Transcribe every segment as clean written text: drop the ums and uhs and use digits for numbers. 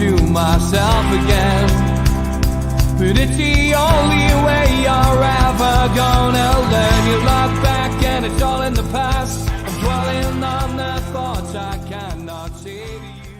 to myself again. But it's the only way you're ever gonna learn. You look back and it's all in the past. I'm dwelling on the thoughts I cannot say to you.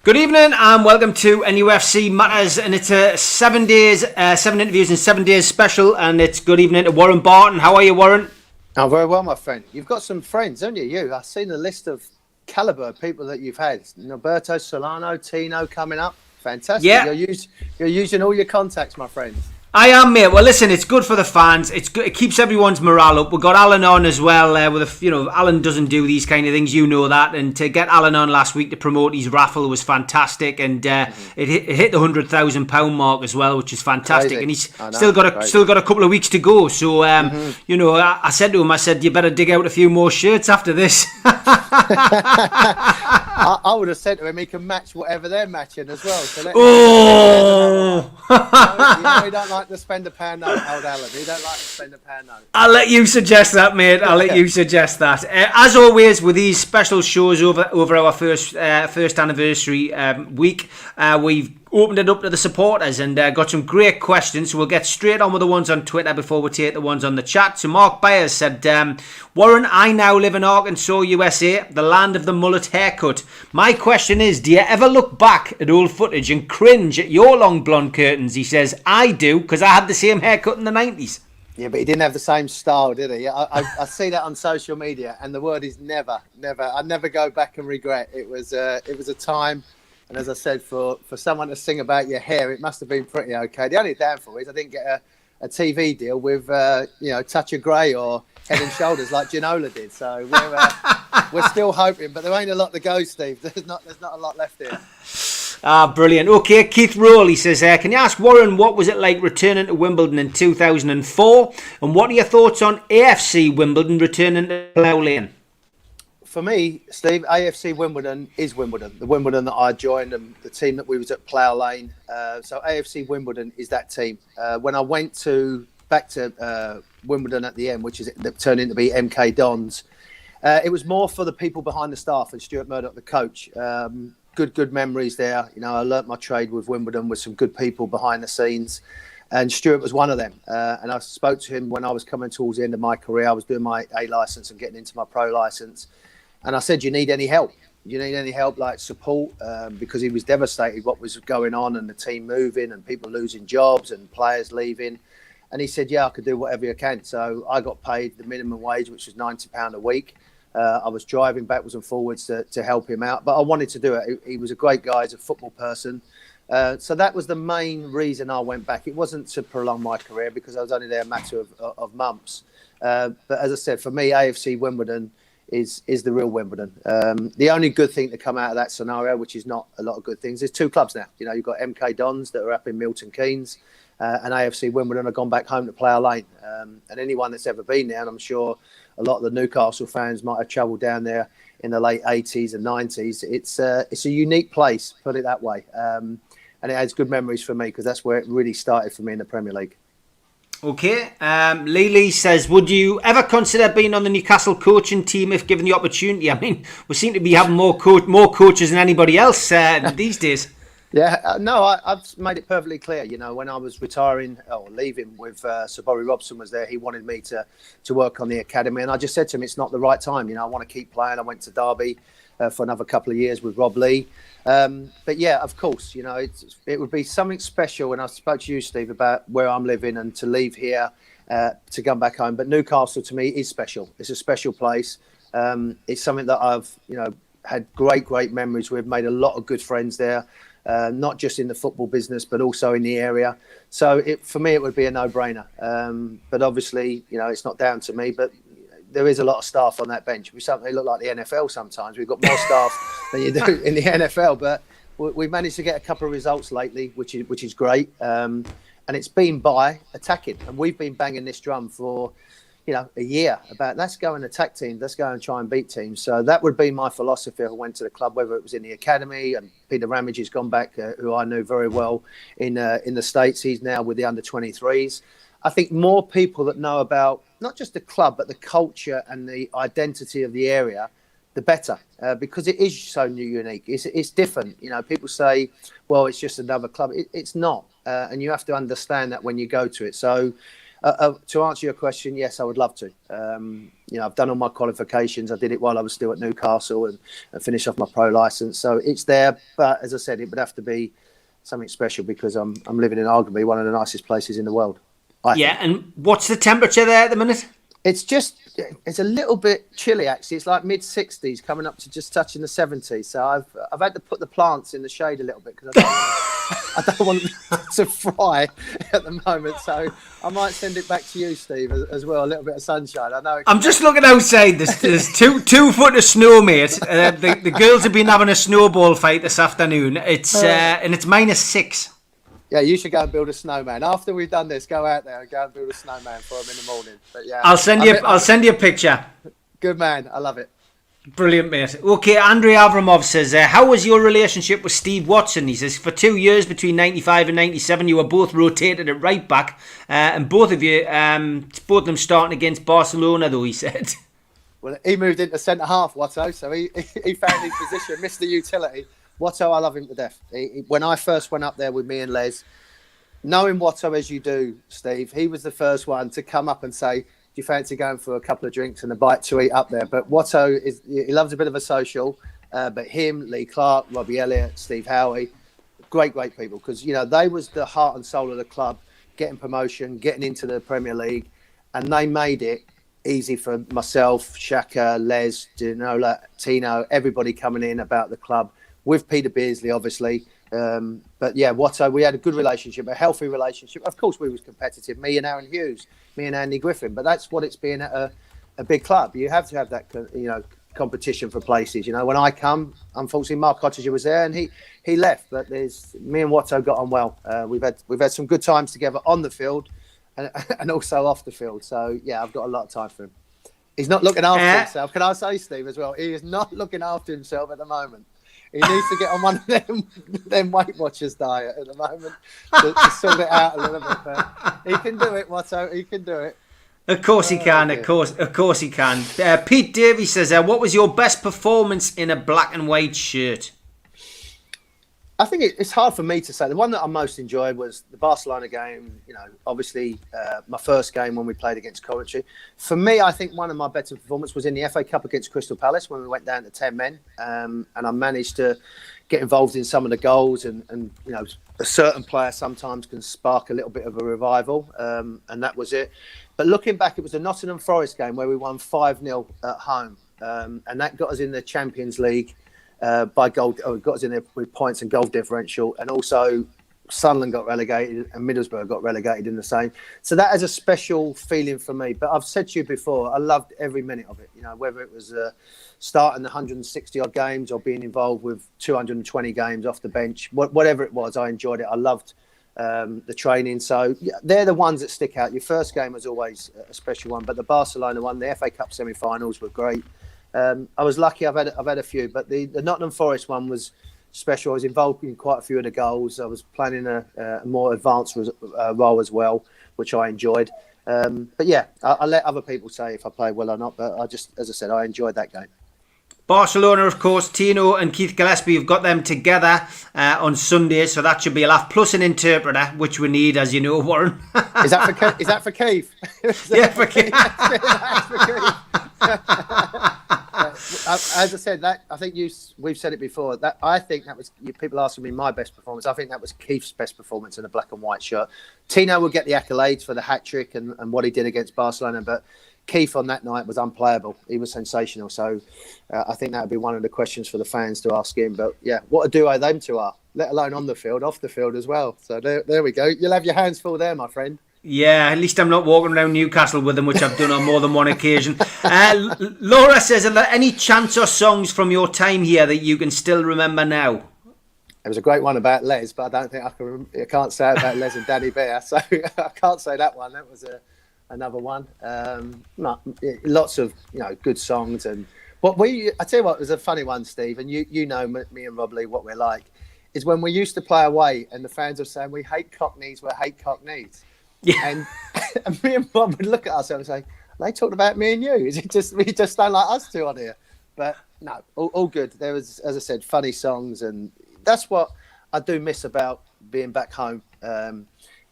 Good evening and welcome to NUFC Matters, and it's a 7 days, 7 interviews in 7 days special, and it's good evening to Warren Barton. How are you, Warren? I'm very well, my friend. You've got some friends, haven't you? I've seen a list of calibre of people that you've had. Roberto, Solano, Tino coming up. Fantastic. Yeah. You're using all your contacts, my friend. I am, mate. Well, listen, it's good for the fans. It's good. It keeps everyone's morale up. We've got Alan on as well. Alan doesn't do these kind of things, you know that. And to get Alan on last week to promote his raffle was fantastic, and it hit the £100,000 mark as well, which is fantastic. Crazy. And he's still got a couple of weeks to go. So, I said to him, you better dig out a few more shirts after this. I would have said to him he can match whatever they're matching as well. So he don't like to spend a pound note, old Alan. He don't like to spend a pound note. I'll let you suggest that, mate. I'll let you suggest that. As always, with these special shows over our first anniversary week, we've opened it up to the supporters and got some great questions. So we'll get straight on with the ones on Twitter before we take the ones on the chat. So Mark Byers said, Warren, I now live in Arkansas, USA, the land of the mullet haircut. My question is, do you ever look back at old footage and cringe at your long blonde curtains? He says, I do, because I had the same haircut in the 90s. Yeah, but he didn't have the same style, did he? I see that on social media, and the word is never. I never go back and regret. It was a time. And as I said, for someone to sing about your hair, it must have been pretty okay. The only downfall is I didn't get a TV deal with, Touch of Grey or Head and Shoulders like Ginola did. So we're still hoping, but there ain't a lot to go, Steve. There's not a lot left here. Brilliant. Okay, Keith Rowley says, can you ask Warren what was it like returning to Wimbledon in 2004? And what are your thoughts on AFC Wimbledon returning to Plough Lane? For me, Steve, AFC Wimbledon is Wimbledon. The Wimbledon that I joined and the team that we was at Plough Lane. So AFC Wimbledon is that team. When I went back to Wimbledon at the end, that turned into be MK Dons, it was more for the people behind the staff and Stuart Murdoch, the coach. Good memories there. I learnt my trade with Wimbledon with some good people behind the scenes. And Stuart was one of them. And I spoke to him when I was coming towards the end of my career. I was doing my A licence and getting into my pro licence. And I said, do you need any help? Do you need any help, like support? Because he was devastated what was going on and the team moving and people losing jobs and players leaving. And he said, yeah, I could do whatever you can. So I got paid the minimum wage, which was £90 a week. I was driving backwards and forwards to help him out. But I wanted to do it. He was a great guy. He's a football person. So that was the main reason I went back. It wasn't to prolong my career because I was only there a matter of months. But as I said, for me, AFC Wimbledon is the real Wimbledon. The only good thing to come out of that scenario, which is not a lot of good things, there's two clubs now. You've got MK Dons that are up in Milton Keynes, and AFC Wimbledon have gone back home to Plough Lane. And anyone that's ever been there, and I'm sure a lot of the Newcastle fans might have travelled down there in the late 80s and 90s. It's a unique place, put it that way. And it has good memories for me because that's where it really started for me in the Premier League. Okay, Lee says, would you ever consider being on the Newcastle coaching team if given the opportunity? I mean, we seem to be having more coaches than anybody else these days. Yeah, no, I've made it perfectly clear. When I was retiring or leaving with Sir Bobby Robson was there, he wanted me to work on the academy. And I just said to him, it's not the right time. I want to keep playing. I went to Derby for another couple of years with Rob Lee. But yeah, of course, it would be something special. When I spoke to you, Steve, about where I'm living and to leave here to come back home. But Newcastle to me is special. It's a special place. It's something that I've, had great memories with, made a lot of good friends there. Not just in the football business, but also in the area. So for me, it would be a no-brainer. But obviously, it's not down to me. But there is a lot of staff on that bench. We certainly look like the NFL sometimes. We've got more staff than you do in the NFL. But we've managed to get a couple of results lately, which is great. And it's been by attacking. And we've been banging this drum for a year about let's go and attack teams, let's go and try and beat teams. So that would be my philosophy if I went to the club, whether it was in the academy. And Peter Ramage has gone back, who I knew very well in the States. He's now with the under-23s. I think more people that know about not just the club, but the culture and the identity of the area the better, because it is so unique. It's different. You know, people say, well, it's just another club. It's not. And you have to understand that when you go to it. So to answer your question, yes, I would love to. You know, I've done all my qualifications. I did it while I was still at Newcastle and finished off my pro license. So it's there. But as I said, it would have to be something special because I'm living in arguably one of the nicest places in the world. I think. And what's the temperature there at the minute? It's a little bit chilly actually. It's like mid 60s, coming up to just touching the 70s. So I've had to put the plants in the shade a little bit because I don't want them to fry at the moment. So I might send it back to you, Steve, as well. A little bit of sunshine. I know. I'm just looking outside. There's 2 foot of snow, mate. The girls have been having a snowball fight this afternoon. It's and it's -6. Yeah, you should go and build a snowman. After we've done this, go out there and go and build a snowman for them in the morning. But yeah, I'll send you a picture. Good man, I love it. Brilliant, mate. Okay, Andrei Avramov says, how was your relationship with Steve Watson? He says, for 2 years between 95 and 97, you were both rotated at right back, and both of them starting against Barcelona, though, he said. Well, he moved into centre half, Watto, so he found his position, Mr. Utility. Watto, I love him to death. When I first went up there with me and Les, knowing Watto as you do, Steve, he was the first one to come up and say, do you fancy going for a couple of drinks and a bite to eat up there? But Watto, he loves a bit of a social, but him, Lee Clark, Robbie Elliott, Steve Howie, great people, because, you know, they was the heart and soul of the club, getting promotion, getting into the Premier League, and they made it easy for myself, Shaka, Les, Ginola, Tino, everybody coming in about the club, with Peter Beardsley, obviously. But yeah, Watto, we had a good relationship, a healthy relationship. Of course, we was competitive, me and Aaron Hughes, me and Andy Griffin. But that's what it's been at a big club. You have to have that, you know, competition for places. You know, when I come, unfortunately, Mark Cottager was there and he left. But me and Watto got on well. We've had some good times together on the field and also off the field. So yeah, I've got a lot of time for him. He's not looking after himself. Can I say, Steve, as well? He is not looking after himself at the moment. He needs to get on one of them Weight Watchers diet at the moment to sort it out a little bit. But he can do it, Watto. He can do it. Of course he can. Of course he can. Pete Davies says, what was your best performance in a black and white shirt? I think it's hard for me to say. The one that I most enjoyed was the Barcelona game. You know, obviously my first game when we played against Coventry. For me, I think one of my better performances was in the FA Cup against Crystal Palace when we went down to 10 men, and I managed to get involved in some of the goals. And you know, a certain player sometimes can spark a little bit of a revival, and that was it. But looking back, it was the Nottingham Forest game where we won 5-0 at home, and that got us in the Champions League. By goal, got us in there with points and goal differential, and also Sunderland got relegated and Middlesbrough got relegated in the same. So that has a special feeling for me. But I've said to you before, I loved every minute of it. You know, whether it was starting the 160 odd games or being involved with 220 games off the bench, whatever it was, I enjoyed it. I loved the training. So yeah, they're the ones that stick out. Your first game was always a special one, but the Barcelona one, the FA Cup semi-finals were great. I was lucky. I've had a few, but the Nottingham Forest one was special. I was involved in quite a few of the goals. I was playing a more advanced role as well, which I enjoyed. But yeah, I let other people say if I played well or not. But I just, as I said, I enjoyed that game. Barcelona, of course, Tino and Keith Gillespie have got them together on Sunday, so that should be a laugh. Plus an interpreter, which we need, as you know, Warren. Is that for Keith? Yeah, for Keith. That's for Keith. As I said, that I think we've said it before. That I think that was people asking me my best performance. I think that was Keith's best performance in a black and white shirt. Tino will get the accolades for the hat trick and what he did against Barcelona, but Keith on that night was unplayable. He was sensational. So I think that would be one of the questions for the fans to ask him. But yeah, what a duo them two are, let alone on the field, off the field as well. So there we go. You'll have your hands full there, my friend. Yeah, at least I'm not walking around Newcastle with them, which I've done on more than one occasion. Laura says, are there any chants or songs from your time here that you can still remember now? There was a great one about Les, but I don't think I can't say about Les and Danny Bear, so I can't say that one. That was another one. Lots of good songs, and I tell you what was a funny one, Steve, and you know me and Rob Lee what we're like, is when we used to play away and the fans were saying we hate Cockneys. Yeah. And me and Bob would look at ourselves and say, they talked about me and you. Is it just we just don't like us two on here? But No, all good. There was, as I said, funny songs, and that's what I do miss about being back home.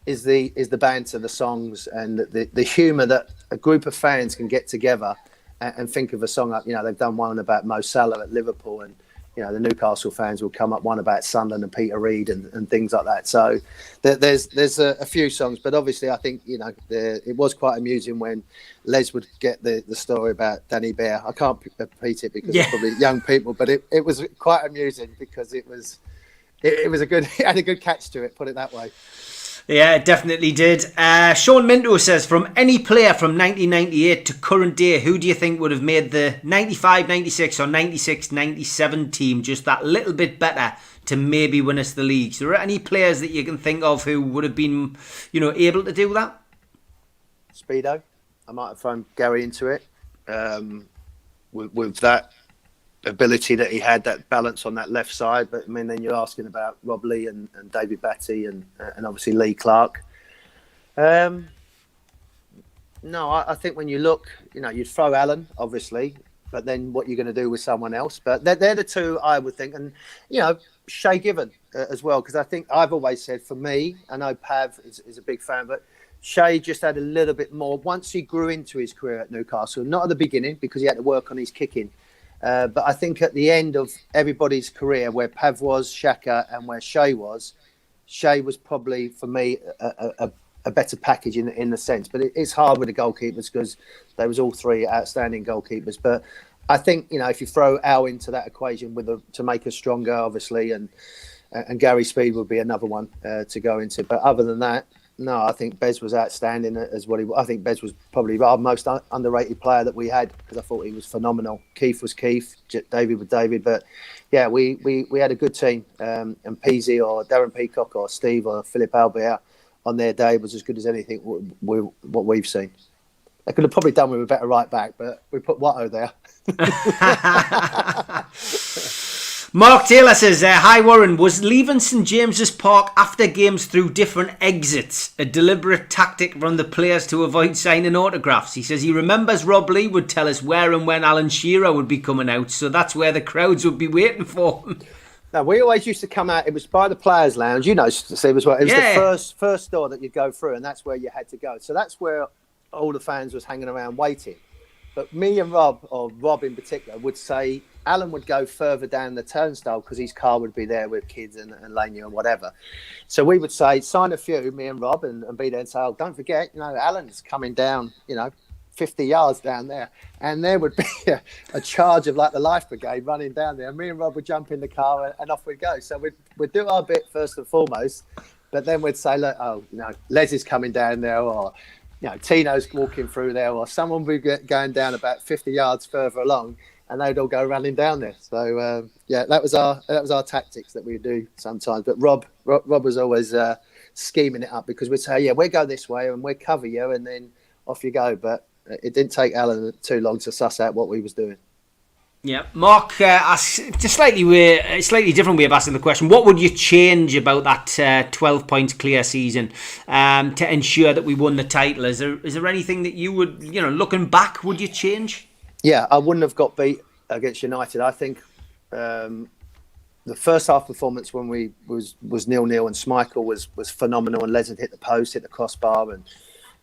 Is the banter, the songs, and the humour that a group of fans can get together and think of a song up. They've done one about Mo Salah at Liverpool, and the Newcastle fans will come up one about Sunderland and Peter Reid and things like that. So there's a few songs, but obviously I think it was quite amusing when Les would get the story about Danny Bear. I can't repeat it because it's probably young people, but it was quite amusing because it was a good it had a good catch to it. Put it that way. Yeah, it definitely did. Sean Minto says, from any player from 1998 to current day, who do you think would have made the 95, 96 or 96, 97 team just that little bit better to maybe win us the league? So are there any players that you can think of who would have been, able to do that? Speedo. I might have thrown Gary into it. With that ability that he had, that balance on that left side. But I mean, then you're asking about Rob Lee and David Batty and obviously Lee Clark. No, I think when you look, you'd throw Alan, obviously, but then what you're going to do with someone else. But they're the two I would think. And, Shay Given as well, because I think I've always said, for me, I know Pav is a big fan, but Shay just had a little bit more once he grew into his career at Newcastle. Not at the beginning, because he had to work on his kicking. But I think at the end of everybody's career, where Pav was, Xhaka, and where Shay was probably, for me, a better package in the sense. But it's hard with the goalkeepers because they was all three outstanding goalkeepers. But I think, if you throw Al into that equation to make us stronger, obviously, and Gary Speed would be another one to go into. But other than that, no, I think Bez was outstanding as what he. I think Bez was probably our most underrated player that we had because I thought he was phenomenal. Keith was Keith, David was David, but yeah, we had a good team. And Peasy or Darren Peacock or Steve or Philip Albert on their day was as good as anything what we've seen. They could have probably done with a better right back, but we put Watto there. Mark Taylor says, hi Warren, was leaving St James's Park after games through different exits a deliberate tactic from the players to avoid signing autographs? He says he remembers Rob Lee would tell us where and when Alan Shearer would be coming out, so that's where the crowds would be waiting for him. No, we always used to come out, it was by the Players' Lounge, Steve, as well. It was the first door that you'd go through, and that's where you had to go. So that's where all the fans was hanging around waiting. But me and Rob, or Rob in particular, would say Alan would go further down the turnstile because his car would be there with kids and Lania and whatever. So we would say, sign a few, me and Rob, and be there and say, oh, don't forget, Alan's coming down, 50 yards down there. And there would be a charge of like the Life Brigade running down there. And me and Rob would jump in the car and off we'd go. So we'd do our bit first and foremost, but then we'd say, look, Les is coming down there, or Tino's walking through there, or someone would be going down about 50 yards further along, and they'd all go running down there. So that was our tactics that we would do sometimes. But Rob was always scheming it up because we'd say, yeah, we'll go this way and we'll cover you, and then off you go. But it didn't take Alan too long to suss out what we was doing. Yeah, Mark asks a slightly different way of asking the question. What would you change about that 12 points clear season to ensure that we won the title? Is there anything that you would, looking back, would you change? Yeah, I wouldn't have got beat against United. I think the first half performance when we was 0-0 and Schmeichel was phenomenal, and Les had hit the post, hit the crossbar, and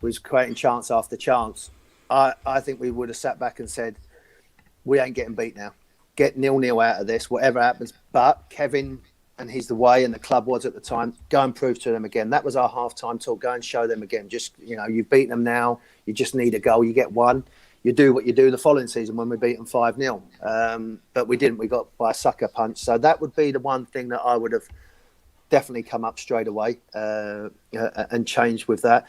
was creating chance after chance. I think we would have sat back and said, we ain't getting beat now. Get 0-0 out of this, whatever happens. But Kevin, and he's the way, and the club was at the time, go and prove to them again. That was our half-time talk. Go and show them again. Just, you've beaten them now. You just need a goal. You get one. You do what you do the following season when we beat them 5-0. But we didn't. We got by a sucker punch. So that would be the one thing that I would have definitely come up straight away and changed with that.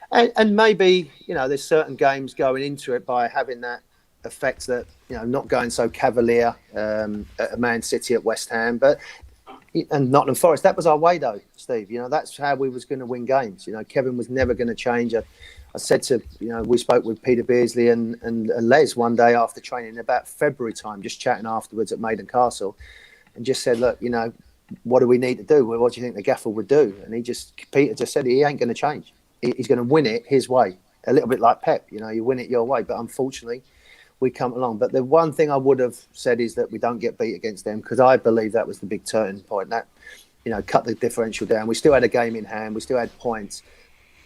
And maybe, there's certain games going into it by having that effect that, not going so cavalier at Man City, at West Ham, and Nottingham Forest. That was our way, though, Steve. That's how we was going to win games. Kevin was never going to change. I said to, we spoke with Peter Beardsley and Les one day after training about February time, just chatting afterwards at Maiden Castle, and just said, look, what do we need to do? What do you think the gaffer would do? And Peter just said he ain't going to change. He's going to win it his way, a little bit like Pep. You win it your way. But unfortunately, we come along. But the one thing I would have said is that we don't get beat against them, because I believe that was the big turning point. That, cut the differential down. We still had a game in hand. We still had points,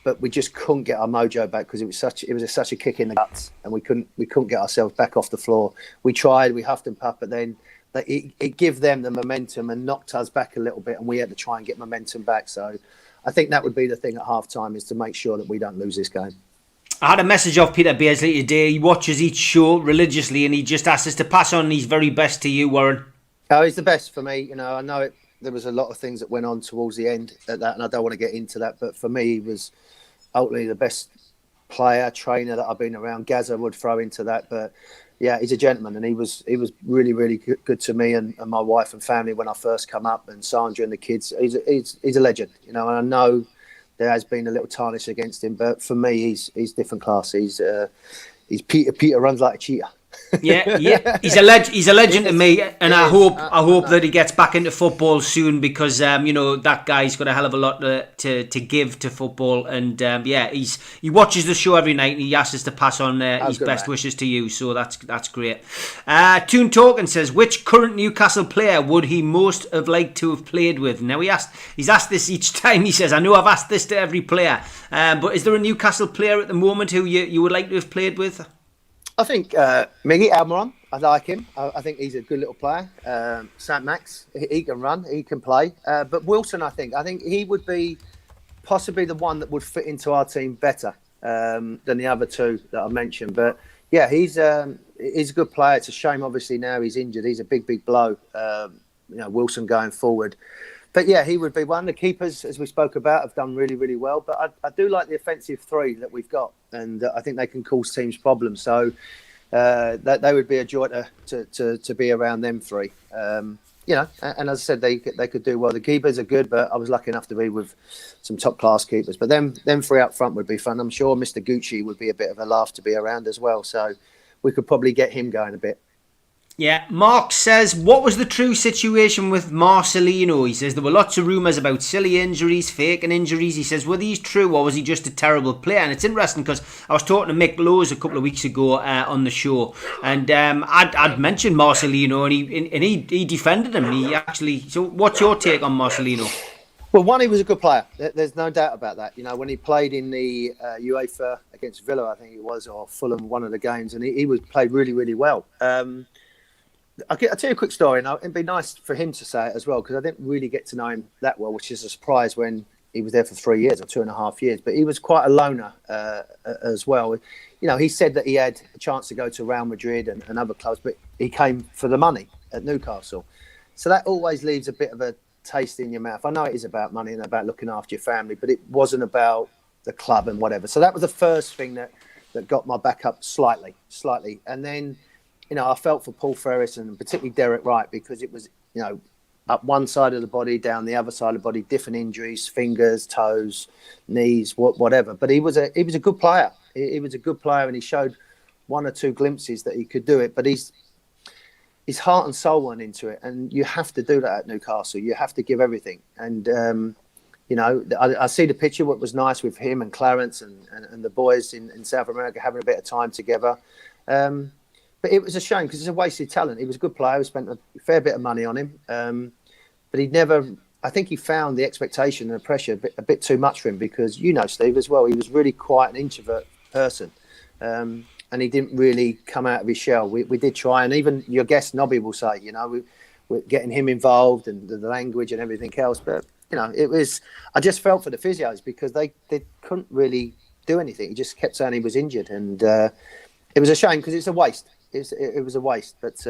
but we just couldn't get our mojo back, because it was such a kick in the guts, and we couldn't get ourselves back off the floor. We tried, we huffed and puffed, but then it gave them the momentum and knocked us back a little bit, and we had to try and get momentum back. So I think that would be the thing at half time, is to make sure that we don't lose this game. I had a message off Peter Beardsley today. He watches each show religiously, and he just asked us to pass on his very best to you, Warren. Oh, he's the best for me. I know it. There was a lot of things that went on towards the end at that, and I don't want to get into that. But for me, he was ultimately the best player, trainer that I've been around. Gazza would throw into that, but yeah, he's a gentleman, and he was really, really good to me and my wife and family when I first come up, and Sandra and the kids. He's a legend, and I know there has been a little tarnish against him, but for me, he's different class. He's Peter. Peter runs like a cheetah. Yeah. He's a legend to me, and I hope that he gets back into football soon, because that guy's got a hell of a lot to give to football, and he watches the show every night, and he asks us to pass on his best wishes to you. So that's great. Toon Token says, which current Newcastle player would he most have liked to have played with? Now he's asked this each time. He says, I know I've asked this to every player, but is there a Newcastle player at the moment who you would like to have played with? I think Miggy Almiron, I like him. I think he's a good little player. St. Max, he can run, he can play. But Wilson, I think he would be possibly the one that would fit into our team better than the other two that I mentioned. But yeah, he's a good player. It's a shame, obviously, now he's injured. He's a big blow. Wilson going forward. But yeah, he would be one. The keepers, as we spoke about, have done really, really well. But I do like the offensive three that we've got, and I think they can cause teams problems. So that they would be a joy to be around them three. And as I said, they could do well. The keepers are good, but I was lucky enough to be with some top class keepers. But them three up front would be fun. I'm sure Mr. Gucci would be a bit of a laugh to be around as well. So we could probably get him going a bit. Yeah, Mark says, what was the true situation with Marcelino? He says there were lots of rumours about silly injuries, faking injuries. He says, were these true, or was he just a terrible player? And it's interesting, because I was talking to Mick Lowe's a couple of weeks ago on the show, and I'd mentioned Marcelino, and he defended him. So what's your take on Marcelino? Well, one, he was a good player. There's no doubt about that. When he played in the UEFA against Villa, I think it was, or Fulham, one of the games, and he played really, really well. I'll tell you a quick story, and it'd be nice for him to say it as well, because I didn't really get to know him that well, which is a surprise when he was there for 3 years or 2.5 years. But he was quite a loner as well. He said that he had a chance to go to Real Madrid and other clubs, but he came for the money at Newcastle. So that always leaves a bit of a taste in your mouth. I know it is about money and about looking after your family, but it wasn't about the club and whatever. So that was the first thing that got my back up slightly. And then, I felt for Paul Ferris and particularly Derek Wright, because it was, up one side of the body, down the other side of the body, different injuries, fingers, toes, knees, whatever. But he was a good player. He was a good player, and he showed one or two glimpses that he could do it. But his heart and soul went into it, and you have to do that at Newcastle. You have to give everything. And I see the picture. What was nice with him and Clarence and the boys in South America having a bit of time together. But it was a shame, because it's a wasted talent. He was a good player. We spent a fair bit of money on him. But he never, I think he found the expectation and the pressure a bit too much for him, because, Steve, as well, he was really quite an introvert person. And he didn't really come out of his shell. We did try, and even your guest Nobby will say, we're getting him involved and the language and everything else. But, it was, I just felt for the physios, because they couldn't really do anything. He just kept saying he was injured. And it was a shame, because it's a waste. It was a waste, but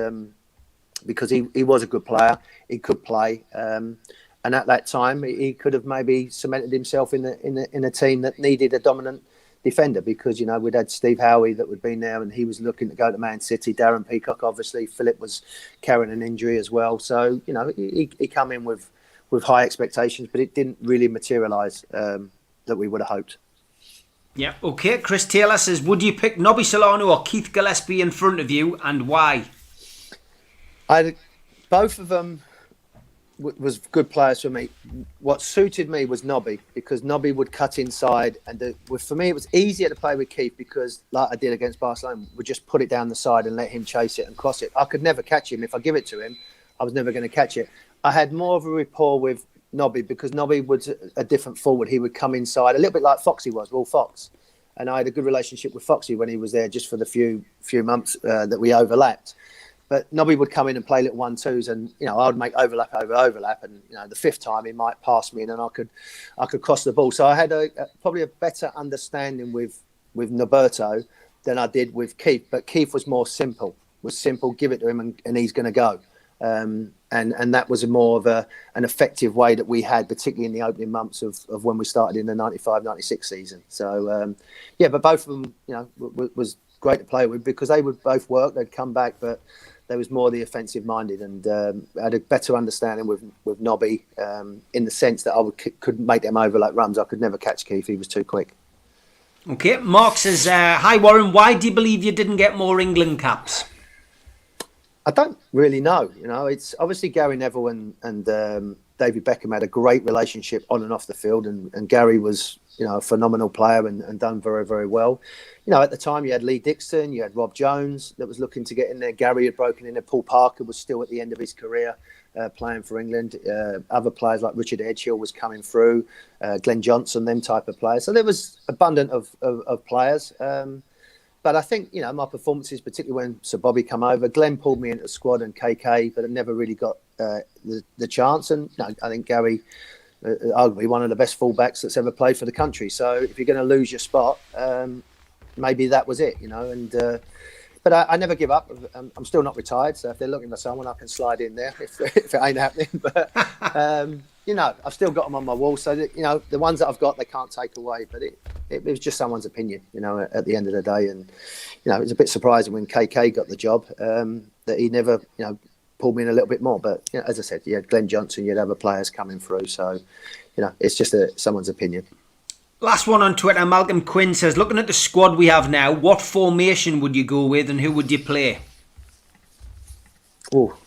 because he was a good player, he could play, and at that time he could have maybe cemented himself in a team that needed a dominant defender, because we'd had Steve Howie that would been there, and he was looking to go to Man City. Darren Peacock, obviously, Philip was carrying an injury as well, so he come in with high expectations, but it didn't really materialise that we would have hoped. Yeah, okay. Chris Taylor says, would you pick Nobby Solano or Keith Gillespie in front of you, and why? Both of them was good players for me. What suited me was Nobby, because Nobby would cut inside, and for me it was easier to play with Keith because, like I did against Barcelona, would just put it down the side and let him chase it and cross it. I could never catch him. If I give it to him, I was never going to catch it. I had more of a rapport with Nobby because Nobby was a different forward. He would come inside a little bit like Foxy was, Will Fox. And I had a good relationship with Foxy when he was there, just for the few months that we overlapped. But Nobby would come in and play little 1-2s, and I would make overlap over overlap, and the fifth time he might pass me, and then I could cross the ball. So I had probably a better understanding with Noberto than I did with Keith. But Keith was more simple. Give it to him, and he's going to go. And that was more of an effective way that we had, particularly in the opening months of when we started in the 95-96 season. So but both of them, was great to play with because they would both work. They'd come back, but there was more the offensive minded, and I had a better understanding with Nobby in the sense that I could make them over like runs. I could never catch Keith; he was too quick. Okay, Mark says, "Hi Warren, why do you believe you didn't get more England caps?" I don't really know. It's obviously Gary Neville and David Beckham had a great relationship on and off the field, and Gary was a phenomenal player and done very, very well. At the time you had Lee Dixon, you had Rob Jones that was looking to get in there. Gary had broken in there. Paul Parker was still at the end of his career playing for England. Other players like Richard Edgehill was coming through, Glenn Johnson, them type of players. So there was abundant of players. But I think, my performances, particularly when Sir Bobby come over, Glenn pulled me into the squad and KK, but I never really got the chance. And I think Gary, arguably one of the best fullbacks that's ever played for the country. So if you're going to lose your spot, maybe that was it, But I never give up. I'm still not retired, so if they're looking for someone, I can slide in there if it ain't happening. But I've still got them on my wall. So that, the ones that I've got, they can't take away. But it was just someone's opinion, at the end of the day. And it was a bit surprising when KK got the job that he never, pulled me in a little bit more. But as I said, you had Glenn Johnson, you had other players coming through. So it's just someone's opinion. Last one on Twitter, Malcolm Quinn says, looking at the squad we have now, what formation would you go with and who would you play? Oh,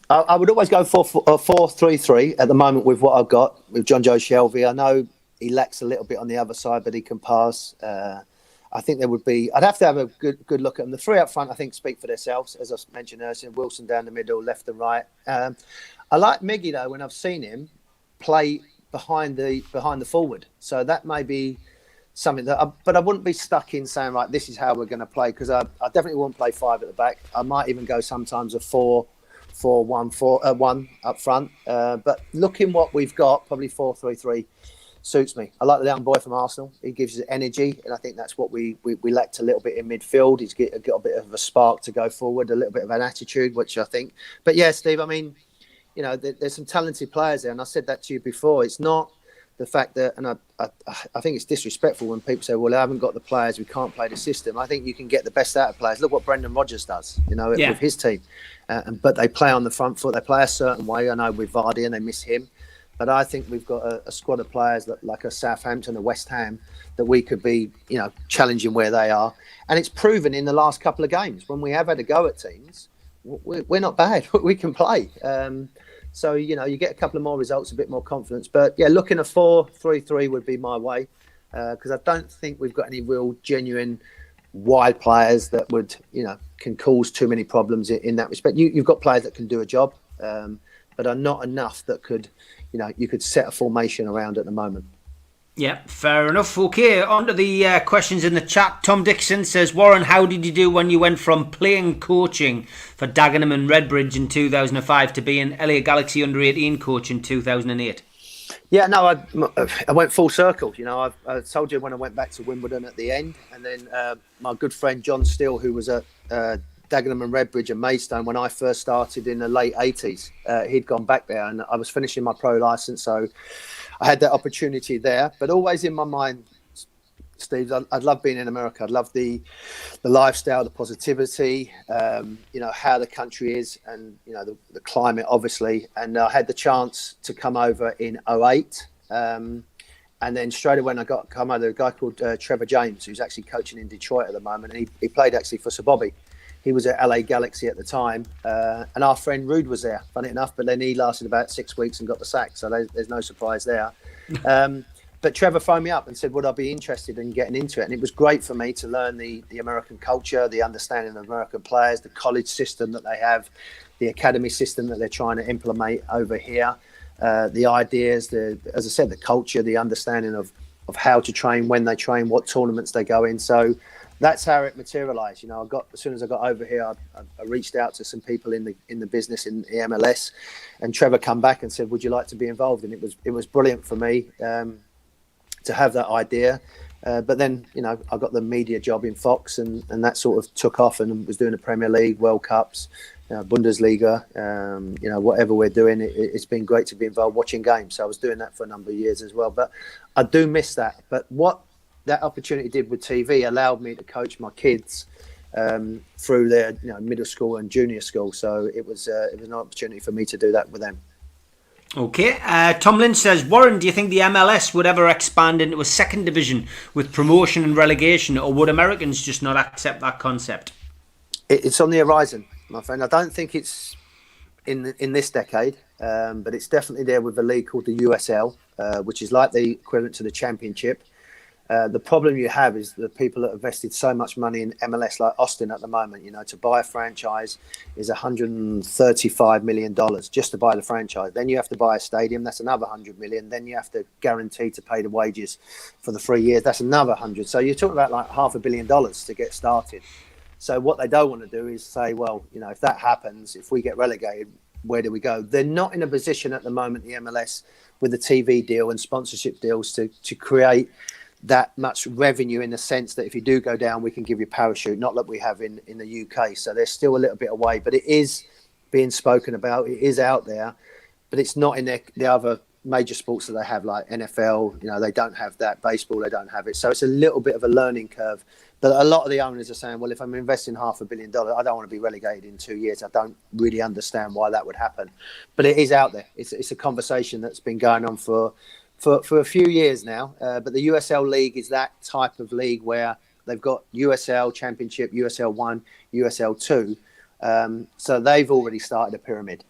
I would always go for 4-3-3 at the moment with what I've got with John Joe Shelby. I know he lacks a little bit on the other side, but he can pass. I think there would be, I'd have to have a good look at them. The three up front, I think, speak for themselves, as I mentioned earlier. Wilson down the middle, left and right. I like Miggy, though, when I've seen him play behind the forward, so that may be something that but I wouldn't be stuck in saying, right, this is how we're going to play, because I definitely won't play 5 at the back. I might even go sometimes a 4-1 up front, but looking what we've got, probably 4-3-3 suits me. I like the young boy from Arsenal. He gives us energy, and I think that's what we lacked a little bit in midfield. He's got a bit of a spark to go forward, a little bit of an attitude, which I think. But yeah, Steve, I mean, there's some talented players there, and I said that to you before. It's not the fact that, and I think it's disrespectful when people say, well, I haven't got the players, we can't play the system. I think you can get the best out of players. Look what Brendan Rodgers does, with his team. But they play on the front foot. They play a certain way. I know with Vardy, and they miss him. But I think we've got a squad of players that, like a Southampton, a West Ham, that we could be, challenging where they are. And it's proven in the last couple of games when we have had a go at teams. We're not bad. We can play. So, you get a couple of more results, a bit more confidence. But, yeah, looking at 4-3-3 would be my way, because I don't think we've got any real genuine wide players that would, can cause too many problems in that respect. You've got players that can do a job, but are not enough that could, you could set a formation around at the moment. Yeah, fair enough. Okay, on to the questions in the chat. Tom Dixon says, Warren, how did you do when you went from playing coaching for Dagenham and Redbridge in 2005 to being LA Galaxy under-18 coach in 2008? Yeah, no, I went full circle. I told you when I went back to Wimbledon at the end, and then my good friend John Steele, who was at Dagenham and Redbridge and Maidstone when I first started in the late 80s, he'd gone back there, and I was finishing my pro licence, so I had that opportunity there. But always in my mind, Steve, I'd love being in America. I'd love the lifestyle, the positivity, how the country is, and the climate, obviously. And I had the chance to come over in 2008, and then straight away when I come over, a guy called Trevor James, who's actually coaching in Detroit at the moment, and he played actually for Sir Bobby. He was at LA Galaxy at the time, and our friend Rude was there, funny enough, but then he lasted about 6 weeks and got the sack, so there's no surprise there. But Trevor phoned me up and said, would I be interested in getting into it? And it was great for me to learn the American culture, the understanding of American players, the college system that they have, the academy system that they're trying to implement over here, the ideas, as I said, the culture, the understanding of how to train, when they train, what tournaments they go in. So that's how it materialised. You know, as soon as I got over here, I reached out to some people in the business in the MLS, and Trevor come back and said, would you like to be involved? And it was brilliant for me to have that idea. But then, you know, I got the media job in Fox, and that sort of took off, and was doing the Premier League, World Cups, Bundesliga, you know, whatever we're doing, it's been great to be involved watching games. So I was doing that for a number of years as well. But I do miss that. But what that opportunity did with TV allowed me to coach my kids through their middle school and junior school. So it was an opportunity for me to do that with them. Okay, Tom Lynch says, Warren, do you think the MLS would ever expand into a second division with promotion and relegation, or would Americans just not accept that concept? It's on the horizon, my friend. I don't think it's in this decade, but it's definitely there with a league called the USL, which is like the equivalent to the Championship. The problem you have is the people that have invested so much money in MLS, like Austin at the moment, you know, to buy a franchise is $135 million just to buy the franchise. Then you have to buy a stadium. That's another $100 million. Then you have to guarantee to pay the wages for the 3 years. That's another 100. So you're talking about like $500 million to get started. So what they don't want to do is say, well, you know, if that happens, if we get relegated, where do we go? They're not in a position at the moment, the MLS, with the TV deal and sponsorship deals to create that much revenue, in the sense that if you do go down, we can give you a parachute, not like we have in the UK. So there's still a little bit away, but it is being spoken about. It is out there, but it's not in the other major sports that they have, like NFL. You know, they don't have that. Baseball, they don't have it. So it's a little bit of a learning curve. But a lot of the owners are saying, well, if I'm investing $500 million, I don't want to be relegated in 2 years. I don't really understand why that would happen. But it is out there. It's a conversation that's been going on for a few years now, but the USL League is that type of league where they've got USL Championship, USL 1, USL 2. So they've already started a pyramid.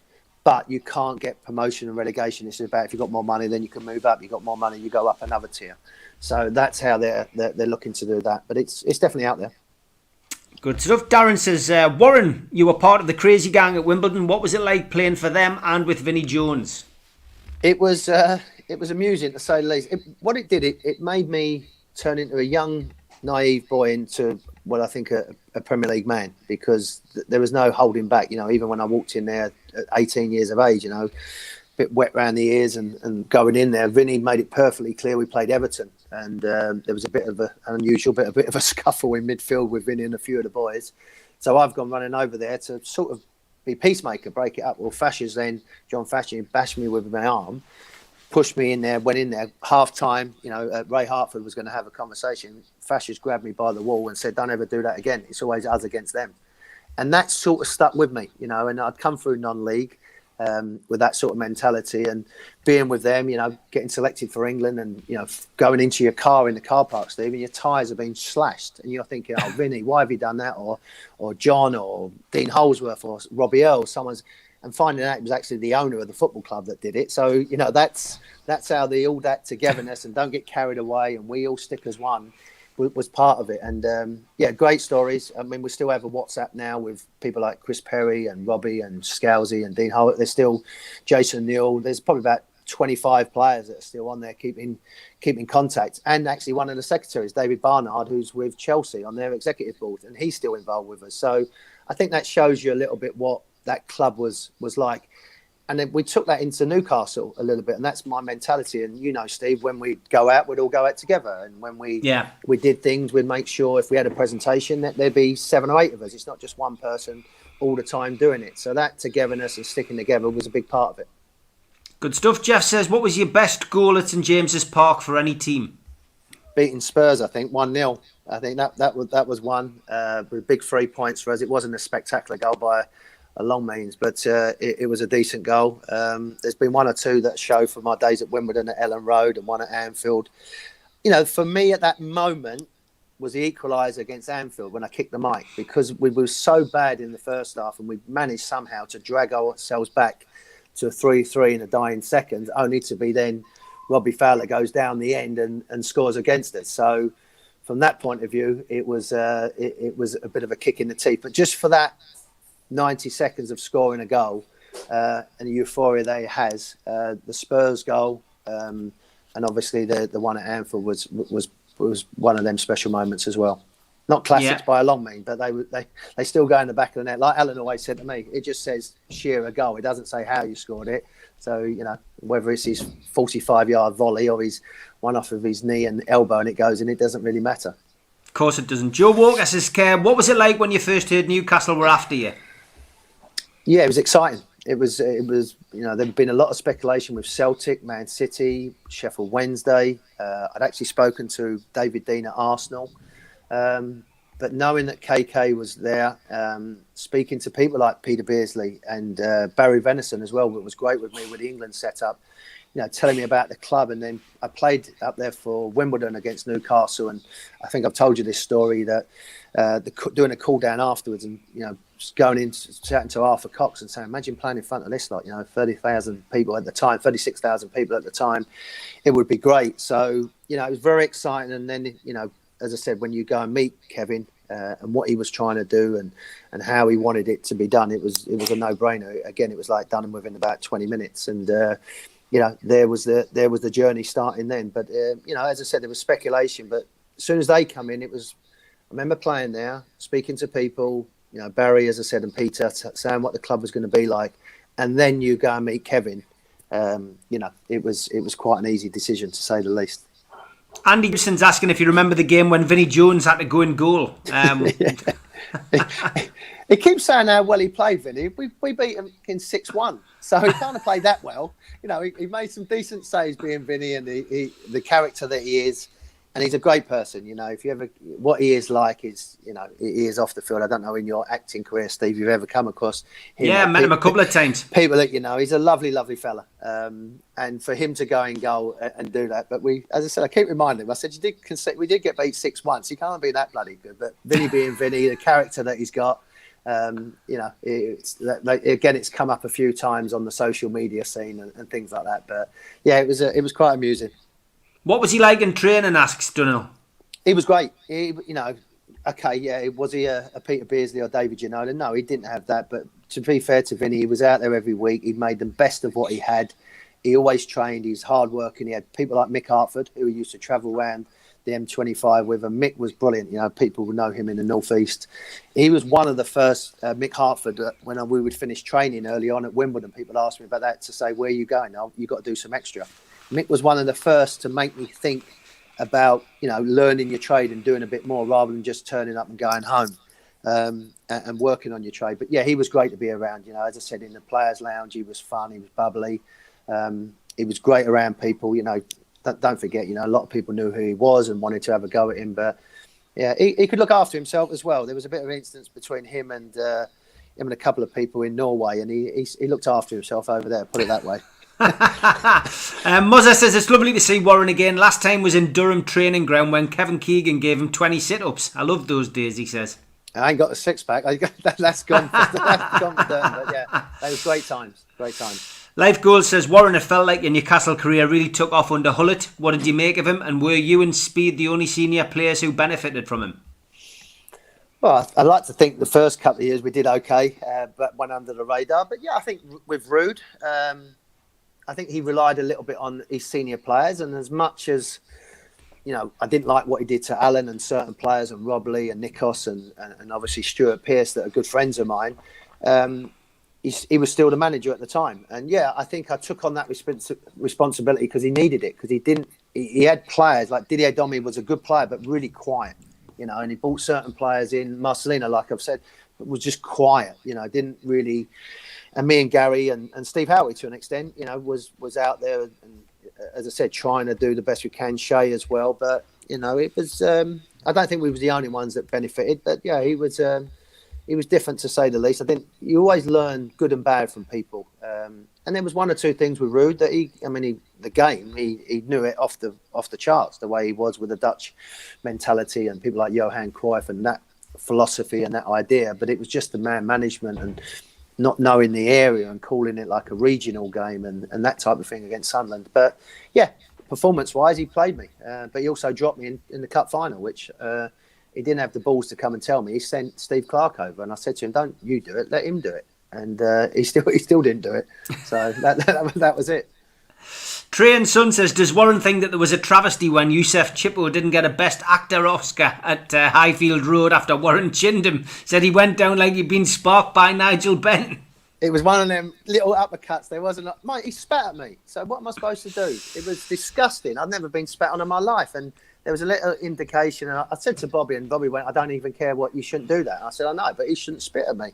But you can't get promotion and relegation. It's about if you've got more money, then you can move up. You've got more money, you go up another tier. So that's how they're looking to do that. But it's definitely out there. Good stuff. Darren says, Warren, you were part of the crazy gang at Wimbledon. What was it like playing for them and with Vinnie Jones? It was amusing, to say the least. What it did, it made me turn into a young, naive boy into what I think a Premier League man, because there was no holding back. You know, even when I walked in there at 18 years of age, you know, a bit wet around the ears and going in there, Vinny made it perfectly clear we played Everton, and there was a bit of an unusual bit of a scuffle in midfield with Vinny and a few of the boys. So I've gone running over there to sort of be peacemaker, break it up. Well, John Fashes bashed me with my arm, pushed me in there, went in there, half time, you know, Ray Hartford was going to have a conversation. Fashes grabbed me by the wall and said, don't ever do that again. It's always us against them. And that sort of stuck with me, you know, and I'd come through non-league with that sort of mentality, and being with them, you know, getting selected for England, and, you know, going into your car in the car park, Steve, and your tyres have been slashed, and you're thinking, oh, Vinny, why have you done that? Or John, or Dean Holsworth, or Robbie Earle, and finding out it was actually the owner of the football club that did it. So, you know, that's how all that togetherness and don't get carried away and we all stick as one was part of it. And yeah, great stories. I mean, we still have a WhatsApp now with people like Chris Perry and Robbie and Scalzi and Dean Howard. There's still Jason Newell. There's probably about 25 players that are still on there keeping contact. And actually one of the secretaries, David Barnard, who's with Chelsea on their executive board, and he's still involved with us. So I think that shows you a little bit what that club was like. And then we took that into Newcastle a little bit, and that's my mentality. And you know, Steve, when we go out, we'd all go out together. And when we did things, we'd make sure if we had a presentation that there'd be 7 or 8 of us. It's not just one person all the time doing it. So that togetherness and sticking together was a big part of it. Good stuff. Jeff says, what was your best goal at St James's Park for any team? Beating Spurs, I think, 1-0. I think that was one. With big 3 points for us. It wasn't a spectacular goal by a long means, but it was a decent goal. There's been 1 or 2 that show from my days at Wimbledon, at Ellen Road, and one at Anfield. You know, for me at that moment, was the equaliser against Anfield when I kicked the mic, because we were so bad in the first half and we managed somehow to drag ourselves back to a 3-3 in a dying seconds, only to be then Robbie Fowler goes down the end and scores against us. So from that point of view, it was a bit of a kick in the teeth. But just for that 90 seconds of scoring a goal and the euphoria that it has, the Spurs goal and obviously the one at Anfield was one of them special moments as well. Not classics by a long mean, but they still go in the back of the net. Like Alan always said to me, it just says sheer a goal. It doesn't say how you scored it. So, you know, whether it's his 45-yard volley or his one off of his knee and elbow and it goes in, it doesn't really matter. Of course it doesn't. Joe Walker says, what was it like when you first heard Newcastle were after you? Yeah, it was exciting. It was, you know, there'd been a lot of speculation with Celtic, Man City, Sheffield Wednesday. I'd actually spoken to David Dean at Arsenal. But knowing that KK was there, speaking to people like Peter Beardsley and Barry Venison as well, what was great with me with the England setup, you know, telling me about the club. And then I played up there for Wimbledon against Newcastle, and I think I've told you this story that doing a cool down afterwards, and you know, just going in chatting to Arthur Cox and saying, imagine playing in front of this, like, you know, 30,000 people at the time, 36,000 people at the time, it would be great. So, you know, it was very exciting. And then, you know, as I said, when you go and meet Kevin and what he was trying to do and how he wanted it to be done, it was a no-brainer. Again, it was like done within about 20 minutes. And, you know, there was the journey starting then. But, you know, as I said, there was speculation. But as soon as they come in, I remember playing there, speaking to people, you know, Barry, as I said, and Peter, saying what the club was going to be like. And then you go and meet Kevin. You know, it was quite an easy decision, to say the least. Andy Gibson's asking if you remember the game when Vinnie Jones had to go in goal. He keeps saying how well he played, Vinnie. We beat him in 6-1, so he kind of played that well. You know, he made some decent saves being Vinnie, and the character that he is, and he's a great person. You know, if you ever, what he is like is, you know, he is off the field. I don't know in your acting career, Steve, you've ever come across him. Yeah, I met him a couple of times. People that, you know, he's a lovely, lovely fella. And for him to go in goal and do that, but as I said, I keep reminding him. I said, we did get beat 6-1, so you can't be that bloody good. But Vinny being Vinny, the character that he's got, you know, it's come up a few times on the social media scene and things like that. But yeah, it was quite amusing. What was he like in training, asks Dunhill? He was great. You know, okay, yeah, was he a Peter Beardsley or David Ginola? No, he didn't have that. But to be fair to Vinny, he was out there every week. He made the best of what he had. He always trained. He was hardworking. He had people like Mick Hartford, who used to travel around the M25 with him. Mick was brilliant. You know, people would know him in the Northeast. He was one of the first, Mick Hartford, when we would finish training early on at Wimbledon, people asked me about that, to say, where are you going? Oh, you've got to do some extra. Mick was one of the first to make me think about, you know, learning your trade and doing a bit more rather than just turning up and going home and working on your trade. But yeah, he was great to be around. You know, as I said, in the players' lounge, he was fun, he was bubbly. He was great around people. You know, don't forget, you know, a lot of people knew who he was and wanted to have a go at him. But yeah, he could look after himself as well. There was a bit of an instance between him and a couple of people in Norway, and he looked after himself over there, put it that way. Muzza says it's lovely to see Warren again. Last time was in Durham training ground when Kevin Keegan gave him 20 sit-ups. I love those days, he says. I ain't got a six-pack. That's gone for Durham. But yeah, they were great times. Life Goals says Warren, it felt like your Newcastle career really took off under Hullett. What did you make of him, and were you and Speed the only senior players who benefited from him? Well, I'd like to think the first couple of years we did okay, but went under the radar. But yeah, I think with Rude, I think he relied a little bit on his senior players, and as much as, you know, I didn't like what he did to Alan and certain players, and Rob Lee and Nikos and obviously Stuart Pearce, that are good friends of mine. He was still the manager at the time, and yeah, I think I took on that responsibility because he needed it, because he had players like Didier Domi was a good player but really quiet, you know, and he brought certain players in. Marcelino, like I've said, was just quiet, you know, didn't really. And me and Gary and Steve Howie, to an extent, you know, was out there, and as I said, trying to do the best we can. Shay as well, but you know, it was. I don't think we were the only ones that benefited, but yeah, he was different, to say the least. I think you always learn good and bad from people. And there was one or two things with Ruud that he knew it off the charts, the way he was with the Dutch mentality and people like Johan Cruyff and that philosophy and that idea. But it was just the man management and not knowing the area and calling it like a regional game and that type of thing against Sunderland. But yeah, performance-wise, he played me. But he also dropped me in the cup final, which he didn't have the balls to come and tell me. He sent Steve Clark over, and I said to him, "Don't you do it, let him do it." And he still didn't do it. So that was it. Trey and Son says, does Warren think that there was a travesty when Yusuf Chippo didn't get a Best Actor Oscar at Highfield Road after Warren chinned him? Said he went down like he'd been sparked by Nigel Benn. It was one of them little uppercuts. There wasn't, mate, he spat at me. So what am I supposed to do? It was disgusting. I've never been spat on in my life. And there was a little indication. And I said to Bobby, and Bobby went, "I don't even care what, you shouldn't do that." I said, "I know, but he shouldn't spit at me."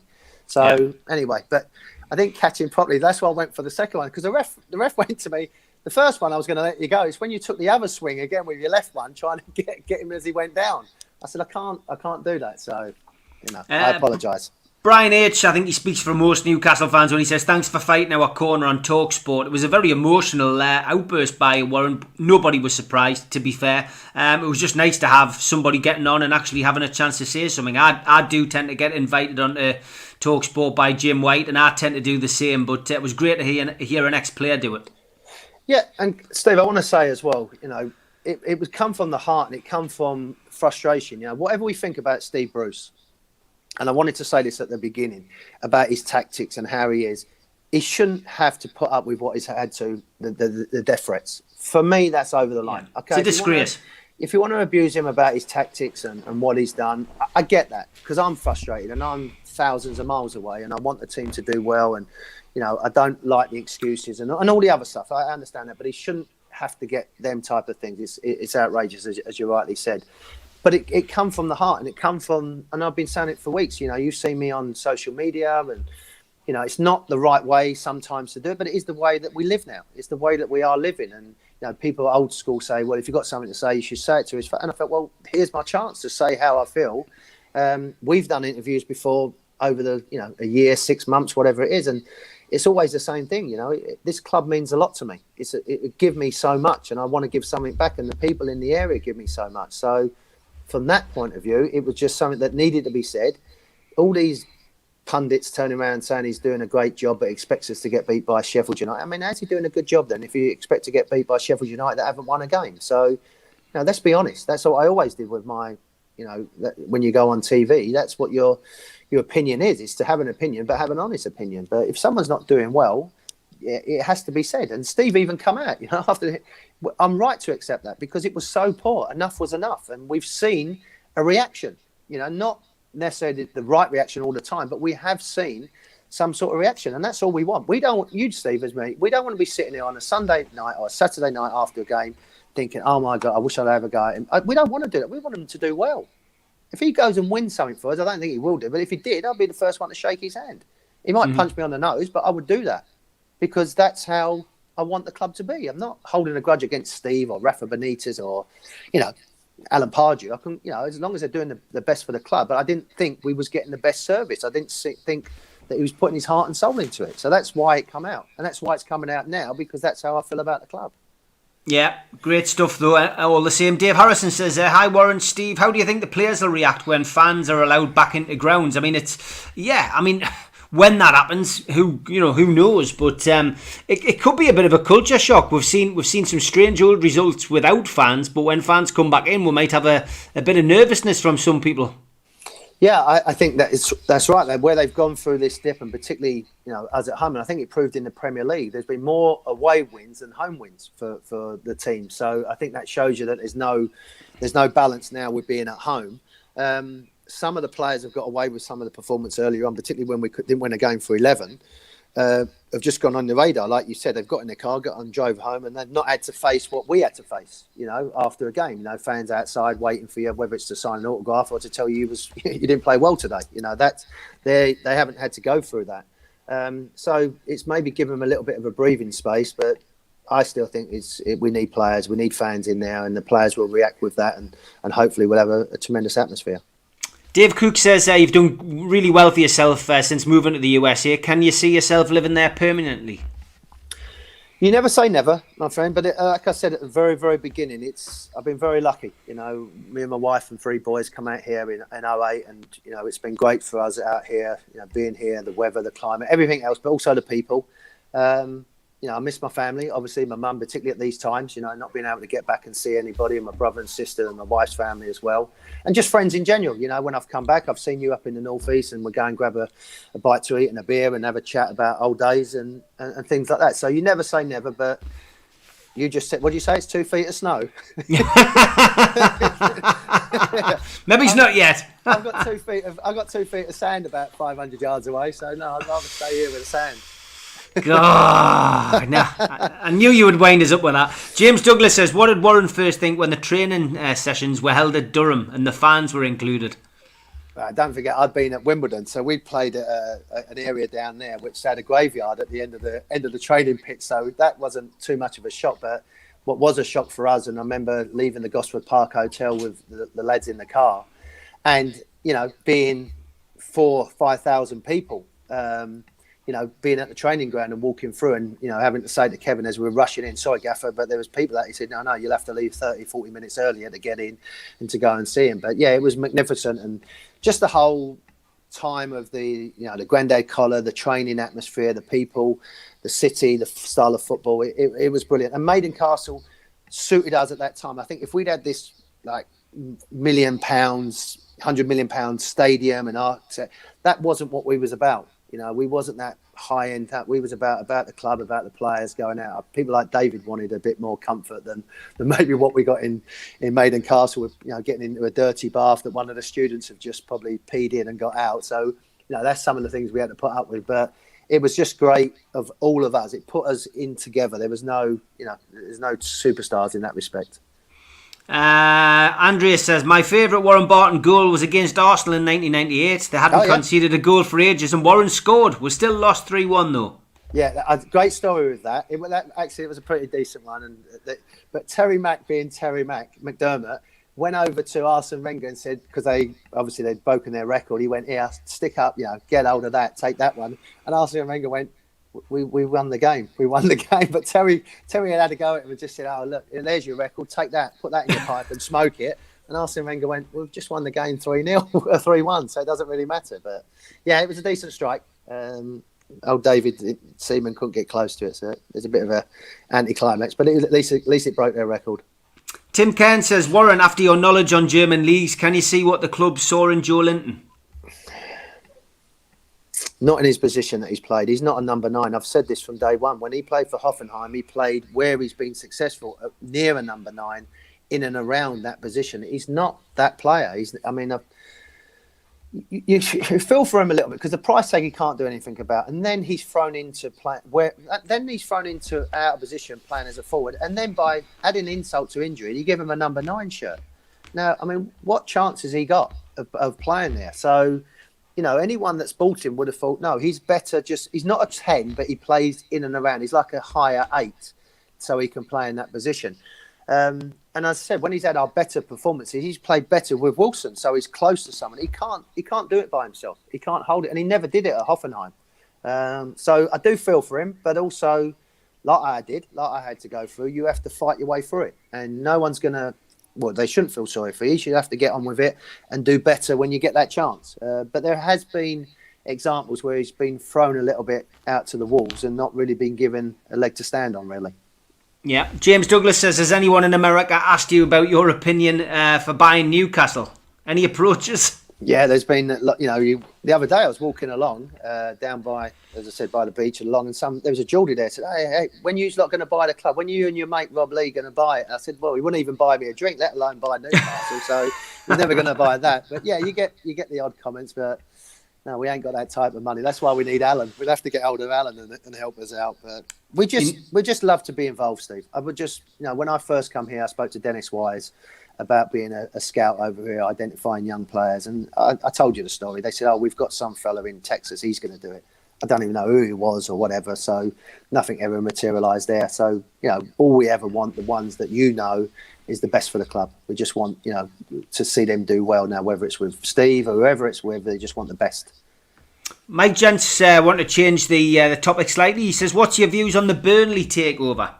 So anyway, but I didn't catch him properly. That's why I went for the second one, because the ref went to me. The first one I was going to let you go. It's when you took the other swing again with your left one, trying to get him as he went down. I said, I can't do that. So, I apologise. Brian H, I think he speaks for most Newcastle fans when he says, thanks for fighting our corner on TalkSport. It was a very emotional outburst by Warren. Nobody was surprised, to be fair. It was just nice to have somebody getting on and actually having a chance to say something. I do tend to get invited onto TalkSport by Jim White, and I tend to do the same, but it was great to hear an ex-player do it. Yeah, and Steve, I want to say as well, it would come from the heart and it come from frustration. Whatever we think about Steve Bruce, and I wanted to say this at the beginning about his tactics and how he is, he shouldn't have to put up with what he's had to, the death threats. For me, that's over the line. Yeah. Okay, it's a disgrace. If you want to abuse him about his tactics and what he's done, I get that, because I'm frustrated and I'm thousands of miles away and I want the team to do well, and I don't like the excuses and all the other stuff. I understand that, but he shouldn't have to get them type of things. It's outrageous, as you rightly said. But it come from the heart, and it come from, and I've been saying it for weeks. You've seen me on social media, and it's not the right way sometimes to do it, but it is the way that we live now. It's the way that we are living, and people old school say, well, if you've got something to say, you should say it to us. And I thought, well, here's my chance to say how I feel. We've done interviews before over the a year, 6 months, whatever it is, and it's always the same thing. This club means a lot to me. It give me so much, and I want to give something back, and the people in the area give me so much. So from that point of view, it was just something that needed to be said. All these pundits turning around saying he's doing a great job but expects us to get beat by Sheffield United. I mean, how's he doing a good job then if you expect to get beat by Sheffield United that haven't won a game? So, let's be honest. That's what I always did with my, when you go on TV, that's what your opinion is to have an opinion, but have an honest opinion. But if someone's not doing well, it has to be said. And Steve even come out, after I'm right to accept that, because it was so poor. Enough was enough. And we've seen a reaction, not necessarily the right reaction all the time, but we have seen some sort of reaction. And that's all we want. We don't, you, Steve, as me, we don't want to be sitting here on a Sunday night or a Saturday night after a game thinking, oh my God, I wish I'd have a go at him. We don't want to do that. We want him to do well. If he goes and wins something for us, I don't think he will do, but if he did, I'll be the first one to shake his hand. He might punch me on the nose, but I would do that, because that's how I want the club to be. I'm not holding a grudge against Steve or Rafa Benitez or, Alan Pardew. I can, as long as they're doing the best for the club. But I didn't think we was getting the best service. I didn't think that he was putting his heart and soul into it. So that's why it come out, and that's why it's coming out now, because that's how I feel about the club. Yeah, great stuff though, all the same. Dave Harrison says, hi Warren, Steve, how do you think the players will react when fans are allowed back into grounds? I mean, when that happens, who knows? But it could be a bit of a culture shock. We've seen some strange old results without fans, but when fans come back in, we might have a bit of nervousness from some people. Yeah, I think that's right. Where they've gone through this dip, and particularly us at home, and I think it proved in the Premier League, there's been more away wins than home wins for the team. So I think that shows you that there's no balance now with being at home. Some of the players have got away with some of the performance earlier on, particularly when we didn't win a game for 11. Have just gone on the radar, like you said. They've got in their car, got on, drove home, and they've not had to face what we had to face. After a game, fans outside waiting for you, whether it's to sign an autograph or to tell you you didn't play well today. That they haven't had to go through that. So it's maybe given them a little bit of a breathing space, but I still think we need players, we need fans in there, and the players will react with that, and hopefully we'll have a tremendous atmosphere. Dave Cook says you've done really well for yourself since moving to the USA. Can you see yourself living there permanently? You never say never, my friend. But like I said at the very, very beginning, I've been very lucky. You know, me and my wife and 3 boys come out here in '08, and you know, it's been great for us out here. You know, being here, the weather, the climate, everything else, but also the people. You know, I miss my family, obviously my mum, particularly at these times, you know, not being able to get back and see anybody, and my brother and sister and my wife's family as well. And just friends in general. You know, when I've come back, I've seen you up in the northeast, and we'll go and grab a bite to eat and a beer and have a chat about old days and things like that. So you never say never, but you just said, what do you say? It's 2 feet of snow. Maybe it's not yet. I've got 2 feet of sand about 500 yards away. So no, I'd rather stay here with the sand. God, nah, I knew you would wind us up with that. James Douglas says, what did Warren first think when the training sessions were held at Durham and the fans were included? Don't forget, I'd been at Wimbledon, so we played at an area down there which had a graveyard at the end of the training pit. So that wasn't too much of a shock. But what was a shock for us, and I remember leaving the Gosford Park Hotel with the lads in the car, and you know, being 4,000-5,000 people. You know, being at the training ground and walking through and, you know, having to say to Kevin as we were rushing in, sorry, Gaffer, but there was people that he said, no, you'll have to leave 30-40 minutes earlier to get in and to go and see him. But, yeah, it was magnificent. And just the whole time of the Grandad Collar, the training atmosphere, the people, the city, the style of football, it was brilliant. And Maiden Castle suited us at that time. I think if we'd had this, like, £1 million, £100 million stadium and art, that wasn't what we was about. You know, we wasn't that high end. That we was about the club, about the players going out. People like David wanted a bit more comfort than maybe what we got in Maiden Castle, with, you know, getting into a dirty bath that one of the students have just probably peed in and got out. So, you know, that's some of the things we had to put up with. But it was just great of all of us. It put us in together. There was there's no superstars in that respect. Andrea says, my favourite Warren Barton goal was against Arsenal in 1998. They hadn't conceded a goal for ages, and Warren scored. We still lost 3-1 though. Yeah, a great story with that. It was a pretty decent one. But Terry Mack, being Terry McDermott, went over to Arsene Wenger and said, because they'd broken their record, he went, here, stick up, you know, get hold of that, take that one. And Arsene Wenger went, we won the game. We won the game. But Terry had to go at him and just said, oh, look, there's your record. Take that, put that in your pipe and smoke it. And Arsene Wenger went, we've just won the game 3-0 or 3-1, so it doesn't really matter. But, yeah, it was a decent strike. Old David Seaman couldn't get close to it, so there's a bit of an anticlimax. But at least it broke their record. Tim Cairn says, Warren, after your knowledge on German leagues, can you see what the club saw in Joe Linton? Not in his position that he's played. He's not a number 9. I've said this from day one. When he played for Hoffenheim, he played where he's been successful, near a number 9, in and around that position. He's not that player. You feel for him a little bit because the price tag he can't do anything about, and then he's thrown into out of position playing as a forward, and then by adding insult to injury, you give him a number 9 shirt. Now, I mean, what chance has he got of playing there? So, you know, anyone that's bought him would have thought, no, he's better. He's not a 10, but he plays in and around. He's like a higher 8, so he can play in that position. And as I said, when he's had our better performances, he's played better with Wilson, so he's close to someone. He can't do it by himself. He can't hold it, and he never did it at Hoffenheim. So I do feel for him, but also, like I had to go through, you have to fight your way through it, and no one's going to. Well, they shouldn't feel sorry for you. You should have to get on with it and do better when you get that chance. But there has been examples where he's been thrown a little bit out to the wolves and not really been given a leg to stand on, really. Yeah. James Douglas says, has anyone in America asked you about your opinion for buying Newcastle? Any approaches? Yeah, there's been, you know, the other day I was walking along down by, as I said, by the beach along, and there was a Geordie there said, hey, when you're not going to buy the club, when you and your mate Rob Lee going to buy it? And I said, well, he wouldn't even buy me a drink, let alone buy Newcastle, so he's never going to buy that. But yeah, you get the odd comments, but no, we ain't got that type of money. That's why we need Alan. We'd have to get hold of Alan and help us out. But we just love to be involved, Steve. I would just, you know, when I first come here, I spoke to Dennis Wise about being a scout over here, identifying young players. And I told you the story. They said, oh, we've got some fella in Texas. He's going to do it. I don't even know who he was or whatever. So nothing ever materialised there. So, all we ever want, the ones that is the best for the club. We just want, to see them do well now, whether it's with Steve or whoever it's with, they just want the best. Mike Gents want to change the topic slightly. He says, what's your views on the Burnley takeover?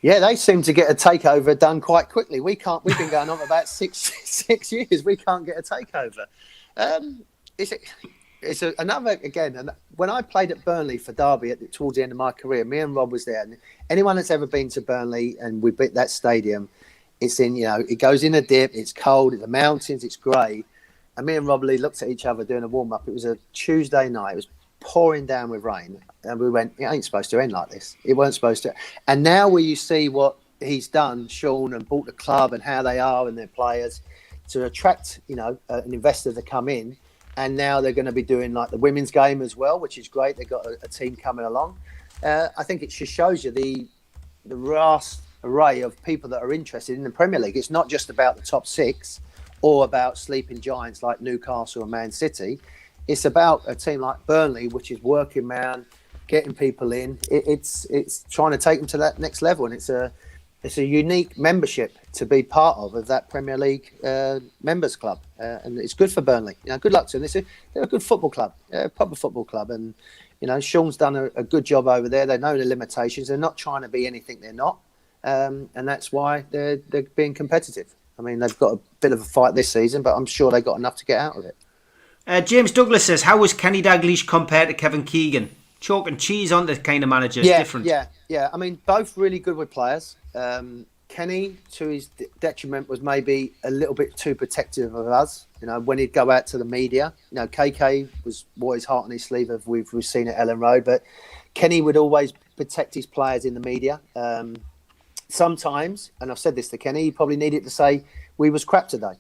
Yeah, they seem to get a takeover done quite quickly. We've been going on for about six years. We can't get a takeover. It's another, again, when I played at Burnley for Derby towards the end of my career, me and Rob was there. And anyone that's ever been to Burnley and we bit that stadium, it's in, it goes in a dip, it's cold, it's the mountains, it's grey. And me and Rob Lee looked at each other doing a warm-up. It was a Tuesday night. It was pouring down with rain. And we went, it ain't supposed to end like this. It weren't supposed to. And now where you see what he's done, Sean, and bought the club and how they are and their players to attract, an investor to come in. And now they're going to be doing like the women's game as well, which is great. They've got a team coming along. I think it just shows you the vast array of people that are interested in the Premier League. It's not just about the top six or about sleeping giants like Newcastle and Man City. It's about a team like Burnley, which is working man, getting people in. It's trying to take them to that next level, and it's a unique membership to be part of that Premier League members club, and it's good for Burnley. Good luck to them. They're a good football club, a proper football club, and Sean's done a good job over there. They know the limitations. They're not trying to be anything they're not, and that's why they're being competitive. I mean, they've got a bit of a fight this season, but I'm sure they got enough to get out of it. James Douglas says, how was Kenny Dalglish compared to Kevin Keegan? Chalk and cheese on the kind of manager is different. Yeah. I mean, both really good with players. Kenny, to his detriment, was maybe a little bit too protective of us. When he'd go out to the media. KK wore his heart on his sleeve, as we've seen at Ellen Road. But Kenny would always protect his players in the media. Sometimes, and I've said this to Kenny, he probably needed to say, we was crap today.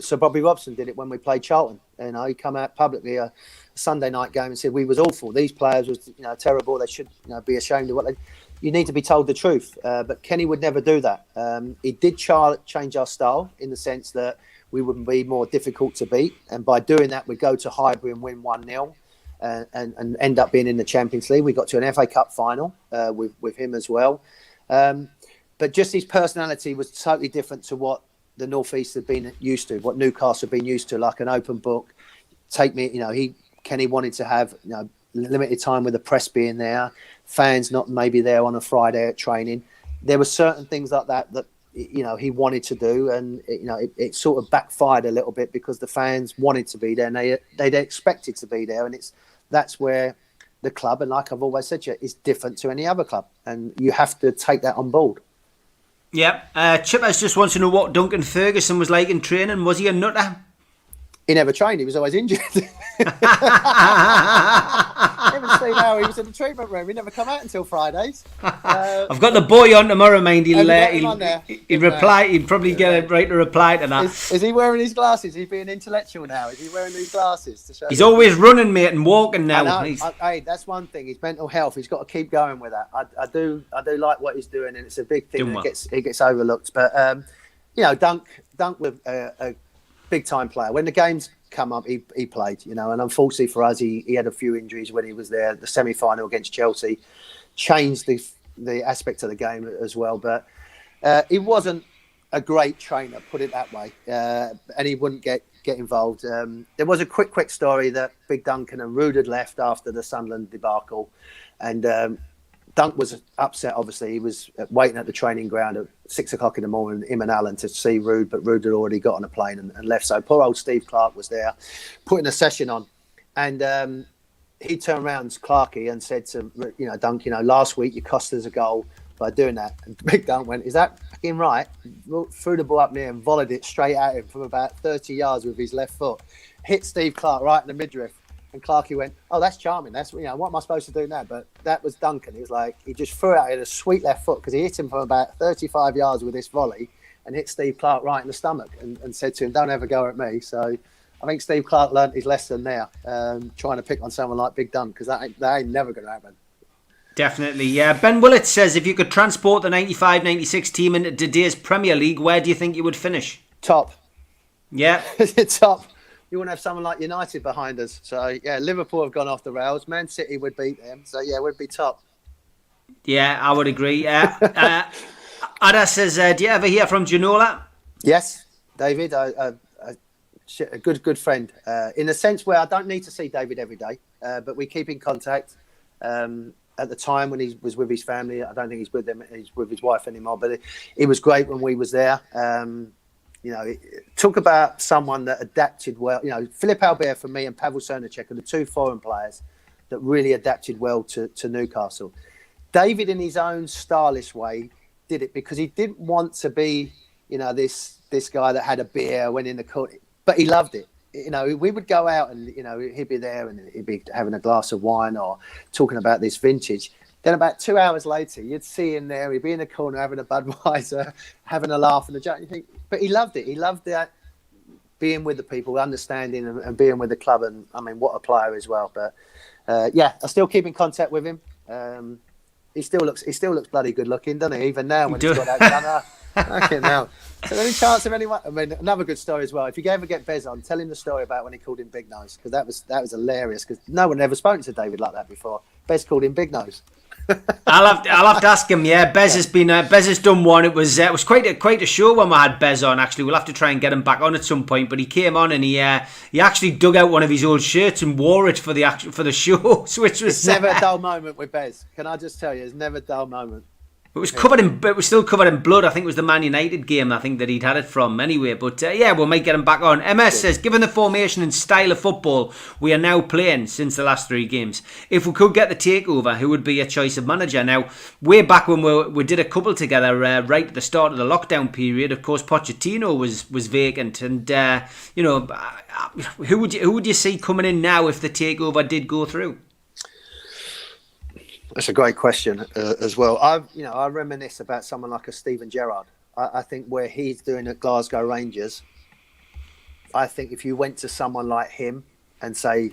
So Bobby Robson did it when we played Charlton. He come out publicly a Sunday night game and said we was awful. These players was terrible. They should be ashamed of what they. You need to be told the truth. But Kenny would never do that. He did change our style in the sense that we would be more difficult to beat, and by doing that, we go to Highbury and win 1-0, and end up being in the Champions League. We got to an FA Cup final with him as well. But just his personality was totally different to what the North East had been used to, what Newcastle had been used to, like an open book. Kenny wanted to have limited time with the press being there, fans not maybe there on a Friday at training. There were certain things like that he wanted to do, and it sort of backfired a little bit because the fans wanted to be there and they expected to be there, and that's where the club, and like I've always said to you, is different to any other club, and you have to take that on board. Yeah, Chippers just wants to know what Duncan Ferguson was like in training. Was he a nutter? He never trained. He was always injured. Haven't seen how he was in the treatment room. He never come out until Fridays. I've got the boy on tomorrow, mind. He'll reply. He'll probably get a right to reply to that. Is he wearing his glasses? He's being intellectual now. Is he wearing these glasses to show? He's always running, mate, and walking now. Hey, that's one thing. His mental health. He's got to keep going with that. I do like what he's doing, and it's a big thing that gets overlooked. But Dunk was a big time player. When the games come up, he played, and unfortunately for us, he had a few injuries when he was there. The semi-final against Chelsea changed the aspect of the game as well, but he wasn't a great trainer, put it that way, and he wouldn't get involved. There was a quick story that Big Duncan and Rude had left after the Sunderland debacle, and Dunk was upset. Obviously, he was waiting at the training ground at 6 o'clock in the morning, him and Alan, to see Rude, but Rude had already got on a plane and left. So poor old Steve Clarke was there, putting a session on, and he turned around to Clarkey and said to Dunk, last week you cost us a goal by doing that. And Big Dunk went, "Is that fucking right?" Threw the ball up near and volleyed it straight at him from about 30 yards with his left foot, hit Steve Clarke right in the midriff. And Clarkey went, "Oh, that's charming. That's what am I supposed to do now?" But that was Duncan. He was like, he just threw out a sweet left foot because he hit him from about 35 yards with this volley and hit Steve Clarke right in the stomach and said to him, "Don't ever go at me." So I think Steve Clarke learnt his lesson there, trying to pick on someone like Big Dunk, because that ain't never going to happen. Definitely, yeah. Ben Willett says, if you could transport the 95-96 team into today's Premier League, where do you think you would finish? Top. Yeah. Top. you want to have someone like United behind us. So yeah, Liverpool have gone off the rails. Man City would beat them. So yeah, we'd be top. Yeah, I would agree. Ada says, do you ever hear from Ginola? Yes, David, a good friend. In a sense where I don't need to see David every day, but we keep in contact. At the time when he was with his family, I don't think he's with them. He's with his wife anymore. But it was great when we was there. Talk about someone that adapted well. Philip Albert for me and Pavel Srnicek are the two foreign players that really adapted well to Newcastle. David, in his own stylish way, did it because he didn't want to be, this guy that had a beer, went in the court, but he loved it. We would go out and, he'd be there and he'd be having a glass of wine or talking about this vintage. Then about 2 hours later, you'd see him there. He'd be in the corner having a Budweiser, having a laugh and a joke. You think, but he loved it. He loved that being with the people, understanding and being with the club. And I mean, what a player as well. But I still keep in contact with him. He still looks bloody good looking, doesn't he? Even now when he's got that gunner. Okay, now. So any chance of anyone? I mean, another good story as well. If you ever get Bez on, tell him the story about when he called him Big Nose, because that was hilarious. Because no one had ever spoken to David like that before. Bez called him Big Nose. I'll have to ask him. Yeah, Bez has done one. It was quite a show when we had Bez on. Actually, we'll have to try and get him back on at some point. But he came on and he actually dug out one of his old shirts and wore it for the show, which was never a dull moment with Bez. Can I just tell you, it's never a dull moment. It was still covered in blood. I think it was the Man United game. I think that he'd had it from anyway. But we might get him back on. MS says, given the formation and style of football we are now playing since the last 3 games, if we could get the takeover, who would be a choice of manager? Now, way back when we did a couple together, right at the start of the lockdown period, of course, Pochettino was vacant, and who would you see coming in now if the takeover did go through? That's a great question as well. I reminisce about someone like a Steven Gerrard. I think where he's doing at Glasgow Rangers, I think if you went to someone like him and say,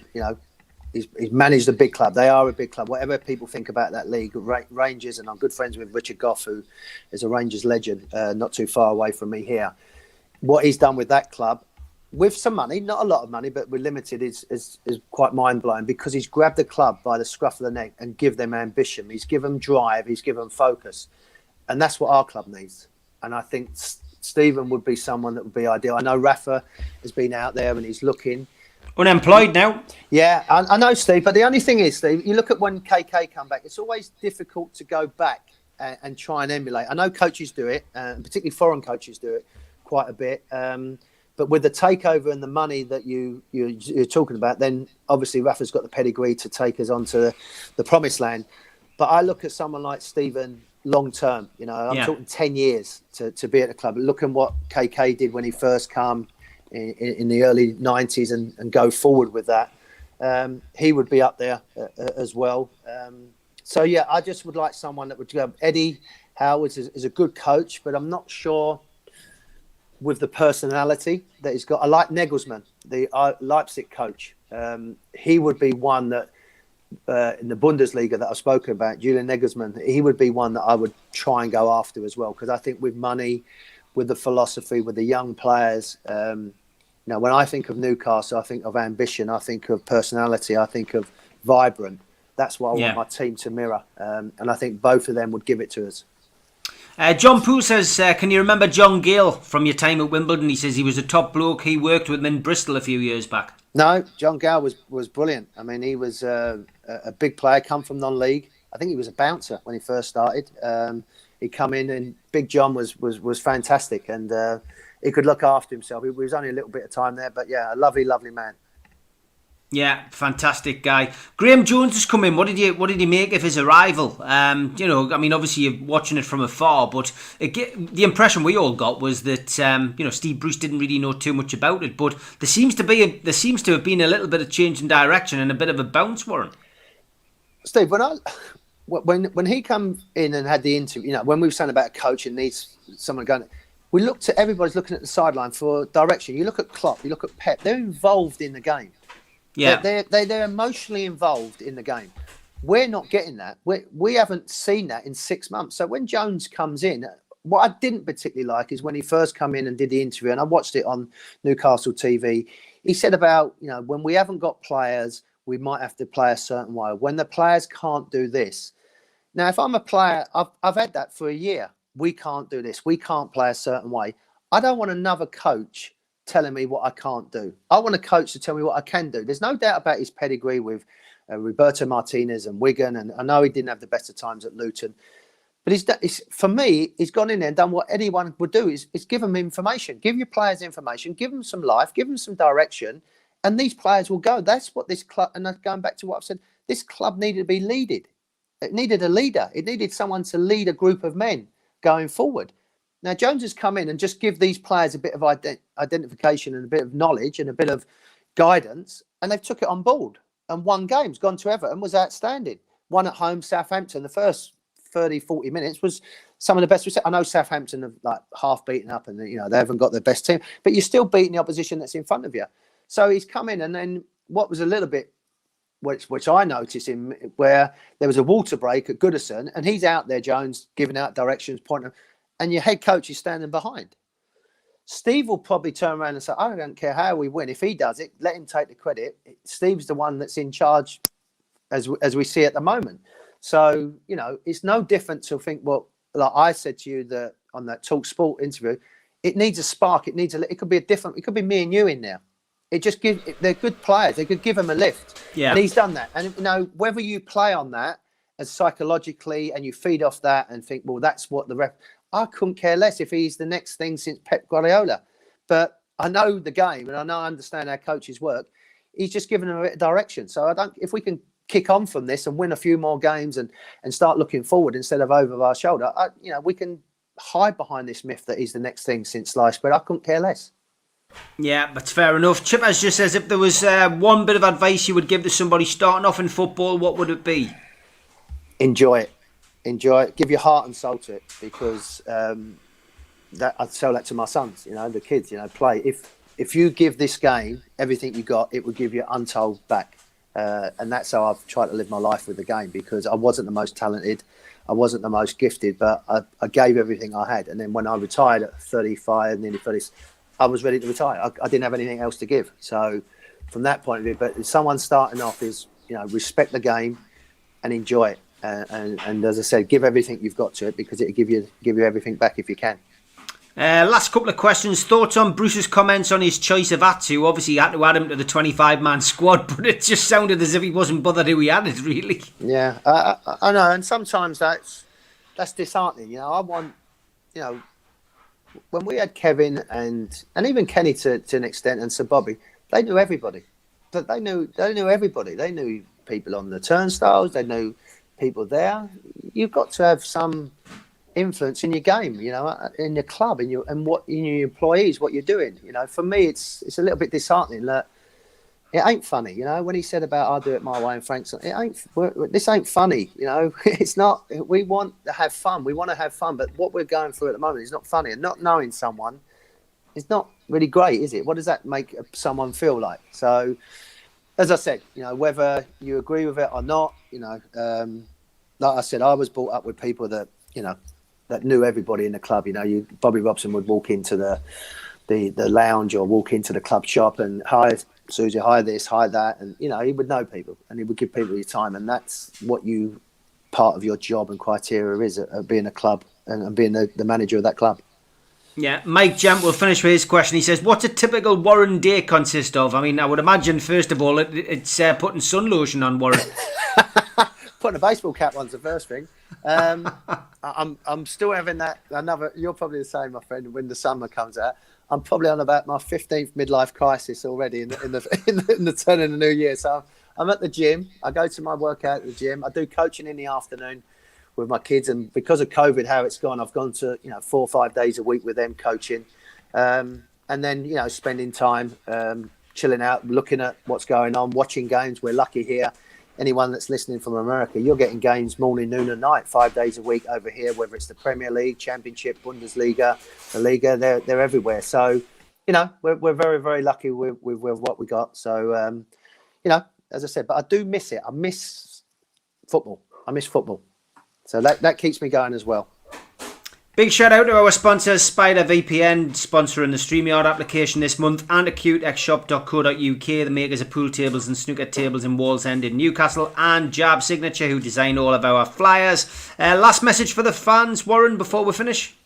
he's managed a big club. They are a big club. Whatever people think about that league, Rangers, and I'm good friends with Richard Gough, who is a Rangers legend, not too far away from me here. What he's done with that club, with some money, not a lot of money, but with limited, is quite mind-blowing, because he's grabbed the club by the scruff of the neck and give them ambition. He's given them drive. He's given them focus. And that's what our club needs. And I think Stephen would be someone that would be ideal. I know Rafa has been out there and he's looking. Unemployed now. Yeah, I know, Steve. But the only thing is, Steve, you look at when KK come back, it's always difficult to go back and try and emulate. I know coaches do it, particularly foreign coaches do it quite a bit. But with the takeover and the money that you're talking about, then obviously Rafa's got the pedigree to take us onto the promised land. But I look at someone like Stephen long term. I'm talking 10 years to be at the club. Look at what KK did when he first came in the early 90s and go forward with that. He would be up there as well. I just would like someone that would go. Eddie Howe is a good coach, but I'm not sure with the personality that he's got. I like Nagelsmann, the Leipzig coach. He would be one that in the Bundesliga that I've spoken about, Julian Nagelsmann, he would be one that I would try and go after as well, because I think with money, with the philosophy, with the young players, when I think of Newcastle, I think of ambition, I think of personality, I think of vibrant. That's what I want my team to mirror, and I think both of them would give it to us. John Poole says, can you remember John Gale from your time at Wimbledon? He says he was a top bloke. He worked with him in Bristol a few years back. No, John Gale was brilliant. I mean, he was a big player, come from non-league. I think he was a bouncer when he first started. He come in, and Big John was fantastic, and he could look after himself. He was only a little bit of time there, but a lovely, lovely man. Yeah, fantastic guy. Graham Jones has come in. What did you make of his arrival? Obviously you're watching it from afar, but the impression we all got was that Steve Bruce didn't really know too much about it. But there seems to have been a little bit of change in direction and a bit of a bounce, Warren. Steve, when he come in and had the interview, when we were saying about a coach and needs someone going, everybody's looking at the sideline for direction. You look at Klopp, you look at Pep. They're involved in the game. Yeah, they're emotionally involved in the game. We're not getting that. We haven't seen that in 6 months. So when Jones comes in, what I didn't particularly like is when he first come in and did the interview, and I watched it on Newcastle TV. he said about, when we haven't got players, we might have to play a certain way. When the players can't do this. Now, if I'm a player, I've had that for a year. We can't do this. We can't play a certain way. I don't want another coach telling me what I can't do. I want a coach to tell me what I can do. There's no doubt about his pedigree with Roberto Martinez and Wigan. And I know he didn't have the best of times at Luton. But for me, he's gone in there and done what anyone would do is give them information. Give your players information. Give them some life. Give them some direction. And these players will go. That's what this club, and going back to what I've said, this club needed to be leaded. It needed a leader. It needed someone to lead a group of men going forward. Now, Jones has come in and just give these players a bit of identification and a bit of knowledge and a bit of guidance, and they've took it on board and won games. Gone to Everton, was outstanding. Won at home, Southampton. The first 30, 40 minutes was some of the best. I know Southampton have like half beaten up and they haven't got their best team, but you're still beating the opposition that's in front of you. So he's come in, and then what was a little bit, which I noticed him, where there was a water break at Goodison, and he's out there, Jones, giving out directions, pointing, and your head coach is standing behind. Steve will probably turn around and say, I don't care how we win. If he does it, let him take the credit. Steve's the one that's in charge as we see at the moment. So, it's no different to think, well, like I said to you on that Talk Sport interview, it needs a spark. It could be me and you in there. They're good players. They could give him a lift. Yeah. And he's done that. And, whether you play on that as psychologically and you feed off that and think, well, that's what I couldn't care less if he's the next thing since Pep Guardiola. But I know the game and I understand how coaches work. He's just given them a bit of direction. So if we can kick on from this and win a few more games and start looking forward instead of over our shoulder, we can hide behind this myth that he's the next thing since sliced bread. I couldn't care less. Yeah, that's fair enough. Chippers just says, if there was one bit of advice you would give to somebody starting off in football, what would it be? Enjoy it. Give your heart and soul to it, because I tell that to my sons, the kids, play. If you give this game everything you got, it will give you untold back. And that's how I've tried to live my life with the game, because I wasn't the most talented, I wasn't the most gifted, but I gave everything I had. And then when I retired at 35, nearly 30, I was ready to retire. I didn't have anything else to give. So from that point of view, but if someone starting off is, respect the game and enjoy it. And as I said, give everything you've got to it, because it'll give you everything back if you can. Last couple of questions. Thoughts on Bruce's comments on his choice of Atsu? Obviously, he had to add him to the 25-man squad, but it just sounded as if he wasn't bothered who he added, really. Yeah, I know. And sometimes that's disheartening. I want, when we had Kevin and even Kenny to an extent, and Sir Bobby, they knew everybody. They knew everybody. They knew people on the turnstiles. They knew people there. You've got to have some influence in your game, in your club, in your employees, what you're doing. For me, it's a little bit disheartening that it ain't funny. When he said about I'll do it my way and Frank's, this ain't funny. It's not. We want to have fun. We want to have fun, but what we're going through at the moment is not funny. And not knowing someone is not really great, is it? What does that make someone feel like? So, as I said, whether you agree with it or not, like I said, I was brought up with people that that knew everybody in the club. Bobby Robson would walk into the lounge or walk into the club shop and hi Susie, hi this, hi that, and he would know people and he would give people his time, and that's what part of your job and criteria is at being a club and being the manager of that club. Yeah, Mike Jump will finish with his question. He says, what's a typical Warren day consist of? I mean, I would imagine, first of all, it's putting sun lotion on Warren. Putting a baseball cap on's the first thing. I'm still having that. You're probably the same, my friend. When the summer comes out, I'm probably on about my 15th midlife crisis already in the turn of the new year. So I'm at the gym. I go to my workout at the gym. I do coaching in the afternoon with my kids, and because of COVID, how it's gone, I've gone to 4 or 5 days a week with them coaching, and then spending time chilling out, looking at what's going on, watching games. We're lucky here. Anyone that's listening from America, you're getting games morning, noon and night, 5 days a week over here, whether it's the Premier League, Championship, Bundesliga, the Liga, they're everywhere. So, we're very, very lucky with what we got. So, as I said, but I do miss it. I miss football. So that keeps me going as well. Big shout out to our sponsors, Spider VPN, sponsoring the StreamYard application this month, and acutexshop.co.uk, the makers of pool tables and snooker tables in Wallsend in Newcastle, and Jab Signature, who designed all of our flyers. Last message for the fans, Warren, before we finish?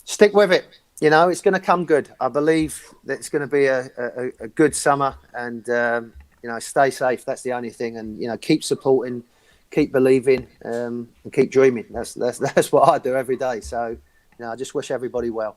Stick with it. You know, it's going to come good. I believe that it's going to be a good summer, and you know, stay safe. That's the only thing, and you know, keep supporting, keep believing, and keep dreaming. That's what I do every day. So, you know, I just wish everybody well.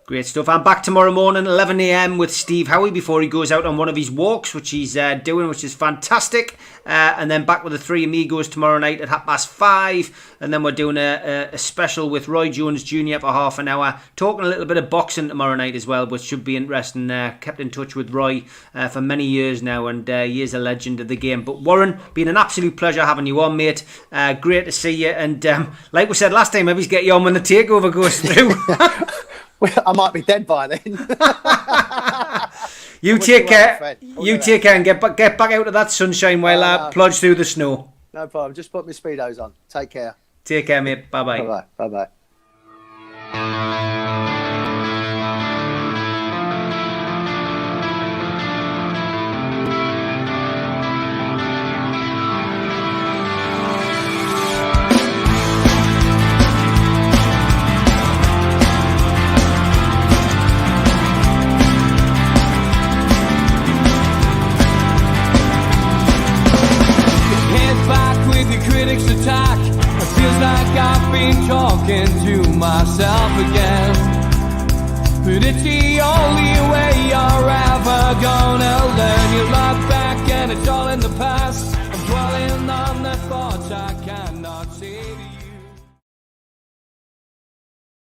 Great stuff. I'm back tomorrow morning, 11 a.m. with Steve Howie before he goes out on one of his walks, which he's doing, which is fantastic. And then back with the Three Amigos tomorrow night at 5:30. And then we're doing a special with Roy Jones Jr. for half an hour, talking a little bit of boxing tomorrow night as well, which should be interesting. Kept in touch with Roy for many years now, and he is a legend of the game. But Warren, been an absolute pleasure having you on, mate. Great to see you. And like we said last time, maybe get you on when the takeover goes through. Well, I might be dead by then. You take care. You take care and get back out of that sunshine while I plodge through the snow. No problem. Just put my Speedos on. Take care. Take care, mate. Bye-bye. Bye-bye. Bye-bye. Critics attack. It feels like I've been talking to myself again. But it's the only way you're ever gonna learn. You look back and it's all in the past. I'm dwelling on the thoughts I cannot say to you.